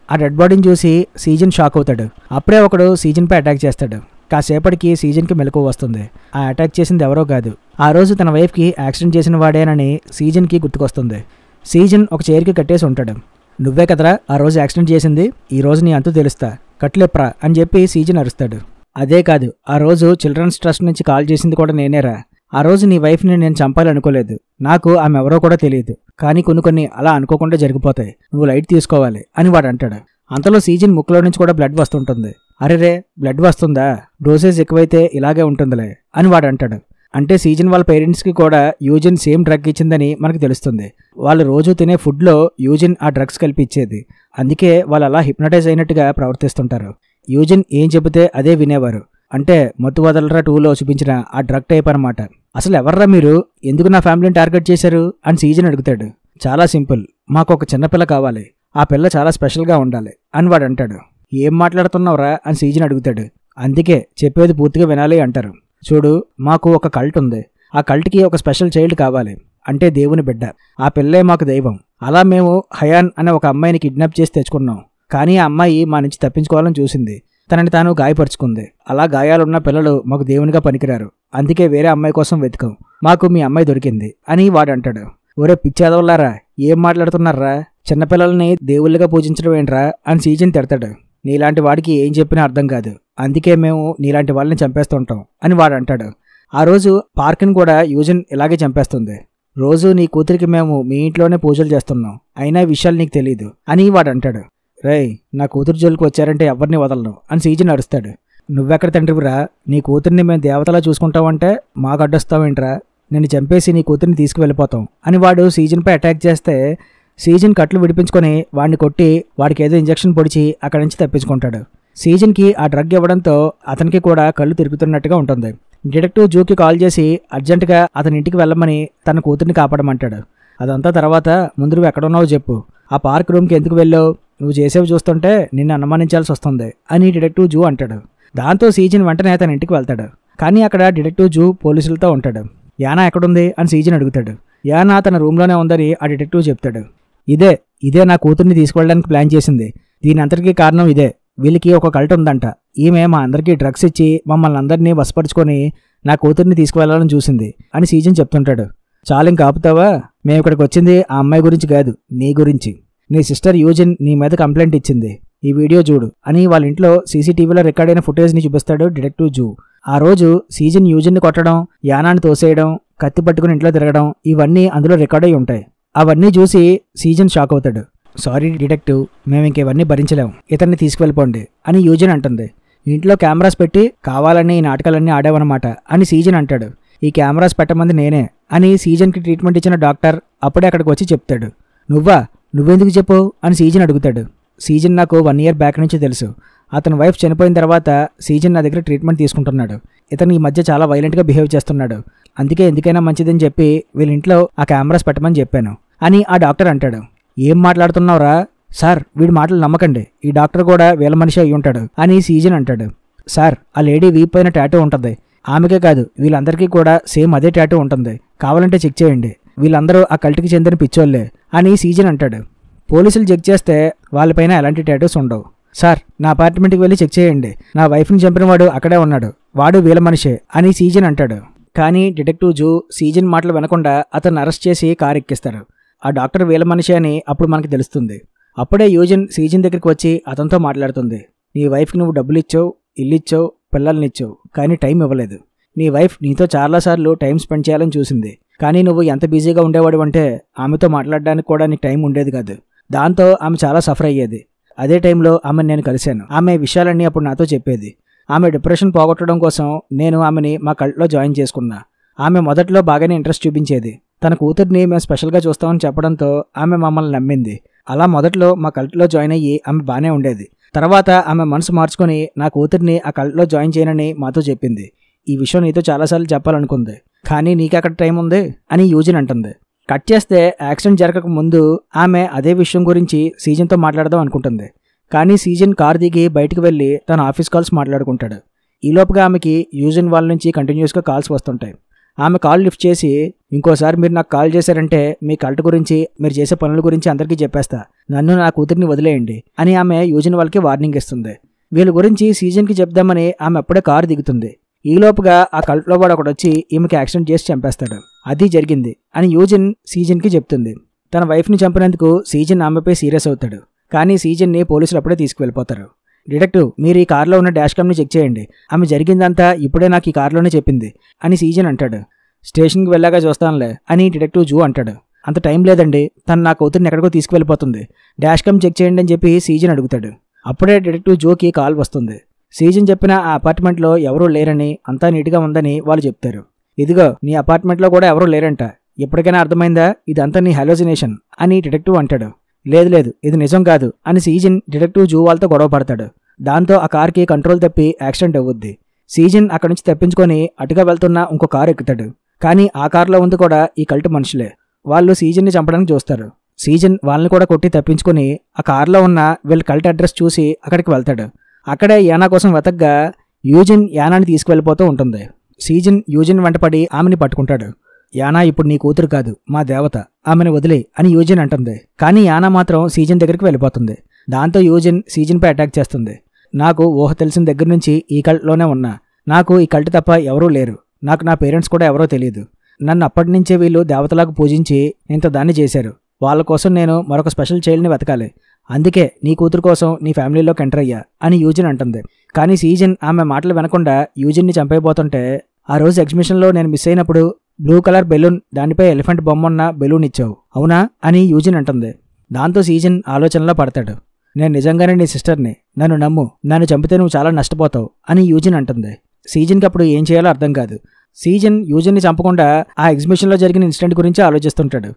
ఆ డెడ్ బాడీని చూసి సీజన్ షాక్ అవుతాడు. అప్పుడే ఒకడు సీజన్పై అటాక్ చేస్తాడు. కాసేపటికి సీజన్కి మెలకువ వస్తుంది. ఆ అటాక్ చేసింది ఎవరో కాదు, ఆ రోజు తన వైఫ్కి యాక్సిడెంట్ చేసిన వాడేనని సీజన్కి గుర్తుకొస్తుంది. సీజన్ ఒక చైర్కి కట్టేసి ఉంటాడు. నువ్వే కదరా ఆ రోజు యాక్సిడెంట్ చేసింది, ఈ రోజు నీ అంతు తెలుస్తా, కట్లేప్రా అని చెప్పి సీజన్ అరుస్తాడు. అదే కాదు, ఆ రోజు చిల్డ్రన్స్ ట్రస్ట్ నుంచి కాల్ చేసింది కూడా నేనేరా. ఆ రోజు నీ వైఫ్ని నేను చంపాలనుకోలేదు, నాకు ఆమె ఎవరో కూడా తెలియదు, కానీ కొన్ని అలా అనుకోకుండా జరిగిపోతాయి, నువ్వు లైట్ తీసుకోవాలి అని వాడు అంటాడు. అంతలో సీజన్ ముక్కులో నుంచి కూడా బ్లడ్ వస్తుంటుంది. అరేరే, బ్లడ్ వస్తుందా, డోసేజ్ ఎక్కువైతే ఇలాగే ఉంటుందిలే అని వాడు అంటాడు. అంటే సీజన్ వాళ్ళ పేరెంట్స్కి కూడా యూజిన్ సేమ్ డ్రగ్ ఇచ్చిందని మనకు తెలుస్తుంది. వాళ్ళు రోజు తినే ఫుడ్లో యూజిన్ ఆ డ్రగ్స్ కలిపి ఇచ్చేది. అందుకే వాళ్ళు అలా హిప్నటైజ్ అయినట్టుగా ప్రవర్తిస్తుంటారు. యూజిన్ ఏం చెబితే అదే వినేవారు. అంటే మత్తు వదలరా 2లో చూపించిన ఆ డ్రగ్ టైప్ అనమాట. అసలు ఎవర్రా మీరు, ఎందుకు నా ఫ్యామిలీని టార్గెట్ చేశారు అని సీజన్ అడుగుతాడు. చాలా సింపుల్, మాకు ఒక చిన్నపిల్ల కావాలి, ఆ పిల్ల చాలా స్పెషల్గా ఉండాలి అని వాడు అంటాడు. ఏం మాట్లాడుతున్నావురా అని సీజన్ అడుగుతాడు. అందుకే చెప్పేది పూర్తిగా వినాలి అంటారు. చూడు, మాకు ఒక కల్ట్ ఉంది, ఆ కల్ట్కి ఒక స్పెషల్ చైల్డ్ కావాలి, అంటే దేవుని బిడ్డ, ఆ పిల్లే మాకు దైవం. అలా మేము హయాన్ అనే ఒక అమ్మాయిని కిడ్నాప్ చేసి తెచ్చుకున్నాం. కానీ ఆ అమ్మాయి మా నుంచి తప్పించుకోవాలని చూసింది, తనని తాను గాయపరుచుకుంది. అలా గాయాలున్న పిల్లలు మాకు దేవునిగా పనికిరారు, అందుకే వేరే అమ్మాయి కోసం వెతికాం, మాకు మీ అమ్మాయి దొరికింది అని వాడు అంటాడు. ఒరే పిచ్చేదవులారా, ఏం మాట్లాడుతున్నారా, చిన్నపిల్లల్ని దేవుళ్ళగా పూజించడం ఏంట్రా అని సీజన్ తిడతాడు. నీలాంటి వాడికి ఏం చెప్పినా అర్థం కాదు, అందుకే మేము నీలాంటి వాళ్ళని చంపేస్తుంటాం అని వాడు అంటాడు. ఆ రోజు పార్క్ని కూడా యూజిన్ ఇలాగే చంపేస్తుంది. రోజు నీ కూతురికి మేము మీ ఇంట్లోనే పూజలు చేస్తున్నాం, అయినా ఈ విషయాలు నీకు తెలీదు అని వాడు అంటాడు. రేయ్, నా కూతురు జోలికి వచ్చారంటే ఎవరిని వదలను అని సీజన్ అరుస్తాడు. నువ్వెక్కడ తండ్రివిరా, నీ కూతుర్ని మేము దేవతలా చూసుకుంటావంటే మాకు అడ్డొస్తావేంట్రా, నిన్ను చంపేసి నీ కూతుర్ని తీసుకువెళ్ళిపోతాం అని వాడు సీజన్పై అటాక్ చేస్తే సీజన్ కట్లు విడిపించుకొని వాడిని కొట్టి వాడికి ఏదో ఇంజెక్షన్ పొడిచి అక్కడి నుంచి తప్పించుకుంటాడు. సీజన్కి ఆ డ్రగ్ ఇవ్వడంతో అతనికి కూడా కళ్ళు తిరుగుతున్నట్టుగా ఉంటుంది. డిటెక్టివ్ జూకి కాల్ చేసి అర్జెంటుగా అతని ఇంటికి వెళ్ళమని తన కూతుర్ని కాపాడమంటాడు. అదంతా తర్వాత ముందు నువ్వు ఎక్కడున్నావో చెప్పు, ఆ పార్క్ రూమ్కి ఎందుకు వెళ్ళావు, నువ్వు చేసేవి చూస్తుంటే నిన్ను అనుమానించాల్సి వస్తుంది అని డిటెక్టివ్ జూ అంటాడు. దాంతో సీజన్ వెంటనే తన ఇంటికి వెళ్తాడు. కానీ అక్కడ డిటెక్టివ్ జూ పోలీసులతో ఉంటాడు. యానా ఎక్కడుంది అని సీజన్ అడుగుతాడు. యానా తన రూమ్లోనే ఉందని ఆ డిటెక్టివ్ చెప్తాడు. ఇదే నా కూతుర్ని తీసుకెళ్ళడానికి ప్లాన్ చేసింది, దీని అంతటికీ కారణం ఇదే, వీళ్ళకి ఒక కల్ట్ ఉందంట. ఈమె మా అందరికీ డ్రగ్స్ ఇచ్చి మమ్మల్ని అందరినీ వశపరుచుకొని నా కూతుర్ని తీసుకువెళ్లాలని చూసింది అని సీజన్ చెప్తుంటాడు. చాలా ఇంకా ఆపుతావా? మేము ఇక్కడికి వచ్చింది ఆ అమ్మాయి గురించి కాదు, నీ గురించి. నీ సిస్టర్ యూజిన్ నీ మీద కంప్లైంట్ ఇచ్చింది, ఈ వీడియో చూడు అని వాళ్ళ ఇంట్లో సీసీటీవీలో రికార్డ్ అయిన ఫుటేజ్ని చూపిస్తాడు డిటెక్టివ్ జూ. ఆ రోజు సీజన్ యూజిన్ని కొట్టడం, యానాని తోసేయడం, కత్తి పట్టుకుని ఇంట్లో తిరగడం ఇవన్నీ అందులో రికార్డ్ అయి ఉంటాయి. అవన్నీ చూసి సీజన్ షాక్ అవుతాడు. సారీ డిటెక్టివ్, మేము ఇంకేవన్నీ భరించలేం, ఇతన్ని తీసుకువెళ్ళిపోండి అని యూజిన్ అంటుంది. ఇంట్లో కెమెరాస్ పెట్టి కావాలని ఈ నాటకాలన్నీ ఆడావన్నమాట అని సీజన్ అంటాడు. ఈ కెమెరాస్ పెట్టమంది నేనే అని సీజన్కి ట్రీట్మెంట్ ఇచ్చిన డాక్టర్ అప్పుడే అక్కడికి వచ్చి చెప్తాడు. నువ్వెందుకు చెప్పు అని సీజన్ అడుగుతాడు. సీజన్ నాకు 1 year బ్యాక్ నుంచి తెలుసు. అతని వైఫ్ చనిపోయిన తర్వాత సీజన్ నా దగ్గర ట్రీట్మెంట్ తీసుకుంటున్నాడు. ఇతను ఈ మధ్య చాలా వైలెంట్గా బిహేవ్ చేస్తున్నాడు. అందుకే ఎందుకైనా మంచిదని చెప్పి వీళ్ళ ఇంట్లో ఆ కెమెరాస్ పెట్టమని చెప్పాను అని ఆ డాక్టర్ అంటాడు. ఏం మాట్లాడుతున్నావురా సార్, వీడి మాటలు నమ్మకండి, ఈ డాక్టర్ కూడా వీళ్ళ మనిషి అయి ఉంటాడు అని సీజన్ అంటాడు. సార్, ఆ లేడీ వీప్ పైన టాటూ ఉంటుంది, ఆమెకే కాదు వీళ్ళందరికీ కూడా సేమ్ అదే టాటూ ఉంటుంది, కావాలంటే చెక్ చేయండి, వీళ్ళందరూ ఆ కల్ట్కి చెందిన పిచ్చోళ్లే అని సీజన్ అంటాడు. పోలీసులు చెక్ చేస్తే వాళ్ళపైన ఎలాంటి టాటూస్ ఉండవు. సార్, నా అపార్ట్మెంట్కి వెళ్ళి చెక్ చేయండి, నా వైఫ్ని చంపిన వాడు అక్కడే ఉన్నాడు, వాడు వీళ్ళ మనిషే అని సీజన్ అంటాడు. కానీ డిటెక్టివ్ జూ సీజన్ మాటలు వినకుండా అతన్ని అరెస్ట్ చేసి కారు ఎక్కిస్తారు. ఆ డాక్టర్ వీళ్ళ మనిషి అని అప్పుడు మనకి తెలుస్తుంది. అప్పుడే యూజిన్ సీజన్ దగ్గరికి వచ్చి అతనితో మాట్లాడుతుంది. నీ వైఫ్కి నువ్వు డబ్బులు ఇచ్చావు, ఇల్లు ఇచ్చావు, పిల్లల్ని ఇచ్చావు, కానీ టైం ఇవ్వలేదు. నీ వైఫ్ నీతో చాలాసార్లు టైం స్పెండ్ చేయాలని చూసింది, కానీ నువ్వు ఎంత బిజీగా ఉండేవాడు అంటే ఆమెతో మాట్లాడడానికి కూడా నీకు టైం ఉండేది కాదు. దాంతో ఆమె చాలా సఫర్ అయ్యేది. అదే టైంలో ఆమెను నేను కలిశాను. ఆమె విషయాలన్నీ అప్పుడు నాతో చెప్పేది. ఆమె డిప్రెషన్ పోగొట్టడం కోసం నేను ఆమెని మా కల్ట్లో జాయిన్ చేసుకున్నా. ఆమె మొదట్లో బాగానే ఇంట్రెస్ట్ చూపించేది. తన కూతుర్ని మేము స్పెషల్గా చూస్తామని చెప్పడంతో ఆమె మమ్మల్ని నమ్మింది. అలా మొదట్లో మా కల్ట్లో జాయిన్ అయ్యి ఆమె బాగానే ఉండేది. తర్వాత ఆమె మనసు మార్చుకొని నా కూతుర్ని ఆ కల్ట్లో జాయిన్ చేయనని మాతో చెప్పింది. ఈ విషయం నీతో చాలాసార్లు చెప్పాలనుకుంది, కానీ నీకెక్కడ టైం ఉంది అని యూజిన్ అంటుంది. కట్ చేస్తే యాక్సిడెంట్ జరగక ముందు ఆమె అదే విషయం గురించి సీజన్తో మాట్లాడదాం అనుకుంటుంది. కానీ సీజన్ కార్ దిగి బయటకు వెళ్ళి తన ఆఫీస్ కాల్స్ మాట్లాడుకుంటాడు. ఈలోపుగా ఆమెకి యూజిన్ వాళ్ళ నుంచి కంటిన్యూస్గా కాల్స్ వస్తుంటాయి. ఆమె కాల్ లిఫ్ట్ చేసి, ఇంకోసారి మీరు నాకు కాల్ చేశారంటే మీ కల్ట్ గురించి, మీరు చేసే పనుల గురించి అందరికీ చెప్పేస్తా, నన్ను నా కూతుర్ని వదిలేయండి అని ఆమె యూజిన్ వాళ్ళకి వార్నింగ్ ఇస్తుంది. వీళ్ళ గురించి సీజన్కి చెప్దామని ఆమె అప్పుడే కారు దిగుతుంది. ఈలోపుగా ఆ కల్ట్లో వాడు ఒకడు వచ్చి ఈమెకి యాక్సిడెంట్ చేసి చంపేస్తాడు. అది జరిగింది అని యూజిన్ సీజన్కి చెప్తుంది. తన వైఫ్ని చంపినందుకు సీజన్ ఆమెపై సీరియస్ అవుతాడు. కానీ సీజన్ని పోలీసులు అప్పుడే తీసుకువెళ్ళిపోతారు. డిటెక్టివ్, మీరు ఈ కార్లో ఉన్న డాష్ క్యామ్ని చెక్ చేయండి, ఆమె జరిగిందంతా ఇప్పుడే నాకు ఈ కార్లోనే చెప్పింది అని సీజన్ అంటాడు. స్టేషన్కి వెళ్ళాక చూస్తానులే అని డిటెక్టివ్ జూ అంటాడు. అంత టైం లేదండి, తను నా కూతుర్ని ఎక్కడికో తీసుకువెళ్ళిపోతుంది, డాష్ క్యామ్ చెక్ చేయండి అని చెప్పి సీజన్ అడుగుతాడు. అప్పుడే డిటెక్టివ్ జూకి కాల్ వస్తుంది. సీజన్ చెప్పిన ఆ అపార్ట్మెంట్లో ఎవరూ లేరని, అంతా నీట్గా ఉందని వాళ్ళు చెప్తారు. ఇదిగో నీ అపార్ట్మెంట్లో కూడా ఎవరూ లేరంట, ఎప్పటికైనా అర్థమైందా ఇదంతా నీ హాలోజినేషన్ అని డిటెక్టివ్ అంటాడు. లేదు ఇది నిజం కాదు అని సీజన్ డిటెక్టివ్ జూ వాళ్ళతో గొడవ పడతాడు. దాంతో ఆ కార్కి కంట్రోల్ తప్పి యాక్సిడెంట్ అవుద్ది. సీజన్ అక్కడి నుంచి తప్పించుకొని అటుగా వెళ్తున్న ఇంకో కారు ఎక్కుతాడు. కానీ ఆ కారులో ఉంది కూడా ఈ కల్ట్ మనుషులే. వాళ్ళు సీజన్ని చంపడానికి చూస్తారు. సీజన్ వాళ్ళని కూడా కొట్టి తప్పించుకొని ఆ కారులో ఉన్న వీళ్ళ కల్ట్ అడ్రస్ చూసి అక్కడికి వెళ్తాడు. అక్కడే యానా కోసం వెతగ్గా యూజిన్ యానాని తీసుకువెళ్ళిపోతూ ఉంటుంది. సీజన్ యూజిన్ వెంటపడి ఆమెని పట్టుకుంటాడు. యానా ఇప్పుడు నీ కూతురు కాదు, మా దేవత, ఆమెను వదిలే అని యూజిన్ అంటుంది. కానీ యానా మాత్రం సీజన్ దగ్గరికి వెళ్ళిపోతుంది. దాంతో యూజిన్ సీజన్పై అటాక్ చేస్తుంది. నాకు ఊహ తెలిసిన దగ్గర నుంచి ఈ కల్ట్లోనే ఉన్నా, నాకు ఈ కల్ట్ తప్ప ఎవరూ లేరు, నాకు నా పేరెంట్స్ కూడా ఎవరో తెలియదు, నన్ను అప్పటి నుంచే వీళ్ళు దేవతలాగా పూజించి ఇంత దాన్ని చేశారు, వాళ్ళ కోసం నేను మరొక స్పెషల్ చైల్డ్ని వెతకాలి, అందుకే నీ కూతురు కోసం నీ ఫ్యామిలీలోకి ఎంటర్ అయ్యా అని యూజిన్ అంటుంది. కానీ సీజన్ ఆమె మాటలు వినకుండా యూజిన్ని చంపైపోతుంటే, ఆ రోజు ఎగ్జిబిషన్లో నేను మిస్ అయినప్పుడు బ్లూ కలర్ బెలూన్, దానిపై ఎలిఫెంట్ బొమ్మ ఉన్న బెలూన్ ఇచ్చావు అవునా అని యూజిన్ అంటుంది. దాంతో సీజన్ ఆలోచనలో పడతాడు. నేను నిజంగానే నీ సిస్టర్ని, నన్ను నమ్ము, నన్ను చంపితే నువ్వు చాలా నష్టపోతావు అని యూజిన్ అంటుంది. సీజన్కి అప్పుడు ఏం చేయాలో అర్థం కాదు. సీజన్ యూజిన్ని చంపకుండా ఆ ఎగ్జిబిషన్లో జరిగిన ఇన్సిడెంట్ గురించి ఆలోచిస్తుంటాడు.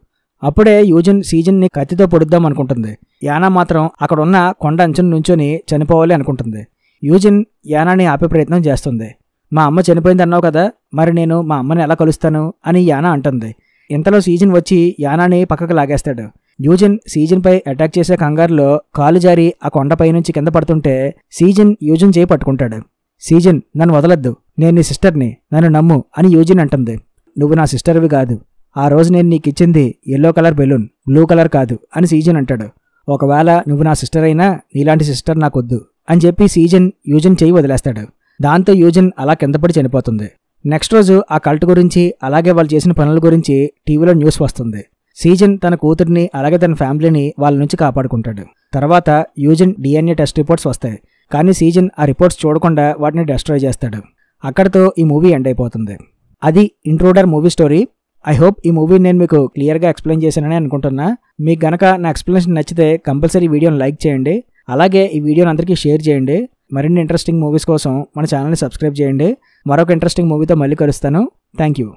అప్పుడే యూజిన్ సీజన్ని కత్తితో పొడుద్దాం అనుకుంటుంది. యానా మాత్రం అక్కడున్న కొండ అంచున నుంచొని చనిపోవాలి అనుకుంటుంది. యూజిన్ యానాని ఆపే ప్రయత్నం చేస్తుంది. మా అమ్మ చనిపోయింది అన్నావు కదా, మరి నేను మా అమ్మని ఎలా కలుస్తాను అని యానా అంటుంది. ఇంతలో సీజన్ వచ్చి యానాని పక్కకు లాగేస్తాడు. యూజిన్ సీజన్పై అటాక్ చేసే కంగారులో కాలు జారి ఆ కొండపై నుంచి కింద పడుతుంటే సీజన్ యూజిన్ చేయి పట్టుకుంటాడు. సీజన్, నన్ను వదలొద్దు, నేను నీ సిస్టర్ని, నన్ను నమ్ము అని యూజిన్ అంటుంది. నువ్వు నా సిస్టర్వి కాదు, ఆ రోజు నేను నీకు ఇచ్చింది yellow colour balloon, blue colour కాదు అని సీజన్ అంటాడు. ఒకవేళ నువ్వు నా సిస్టర్ అయినా నీలాంటి సిస్టర్ నాకొద్దు అని చెప్పి సీజన్ యూజిన్ చెయ్యి వదిలేస్తాడు. దాంతో యూజిన్ అలా కిందపడి చనిపోతుంది. నెక్స్ట్ రోజు ఆ కల్ట్ గురించి అలాగే వాళ్ళు చేసిన పనుల గురించి టీవీలో న్యూస్ వస్తుంది. సీజన్ తన కూతుర్ని అలాగే తన ఫ్యామిలీని వాళ్ళ నుంచి కాపాడుకుంటాడు. తర్వాత యూజిన్ DNA టెస్ట్ రిపోర్ట్స్ వస్తాయి. కానీ సీజన్ ఆ రిపోర్ట్స్ చూడకుండా వాటిని డిస్ట్రాయ్ చేస్తాడు. అక్కడితో ఈ మూవీ ఎండ్ అయిపోతుంది. అది Intruder movie story. I hope ఈ మూవీ నేను మీకు క్లియర్గా ఎక్స్ప్లెయిన్ చేశానని అనుకుంటున్నా. మీకు గనక నా ఎక్స్ప్లెనేషన్ నచ్చితే కంపల్సరీ వీడియోని లైక్ చేయండి. అలాగే ఈ వీడియోని అందరికీ షేర్ చేయండి. మరిన్ని ఇంట్రెస్టింగ్ మూవీస్ కోసం మన ఛానల్ని సబ్స్క్రైబ్ చేయండి. మరొక ఇంట్రెస్టింగ్ మూవీతో మళ్ళీ కలుస్తాను. Thank you.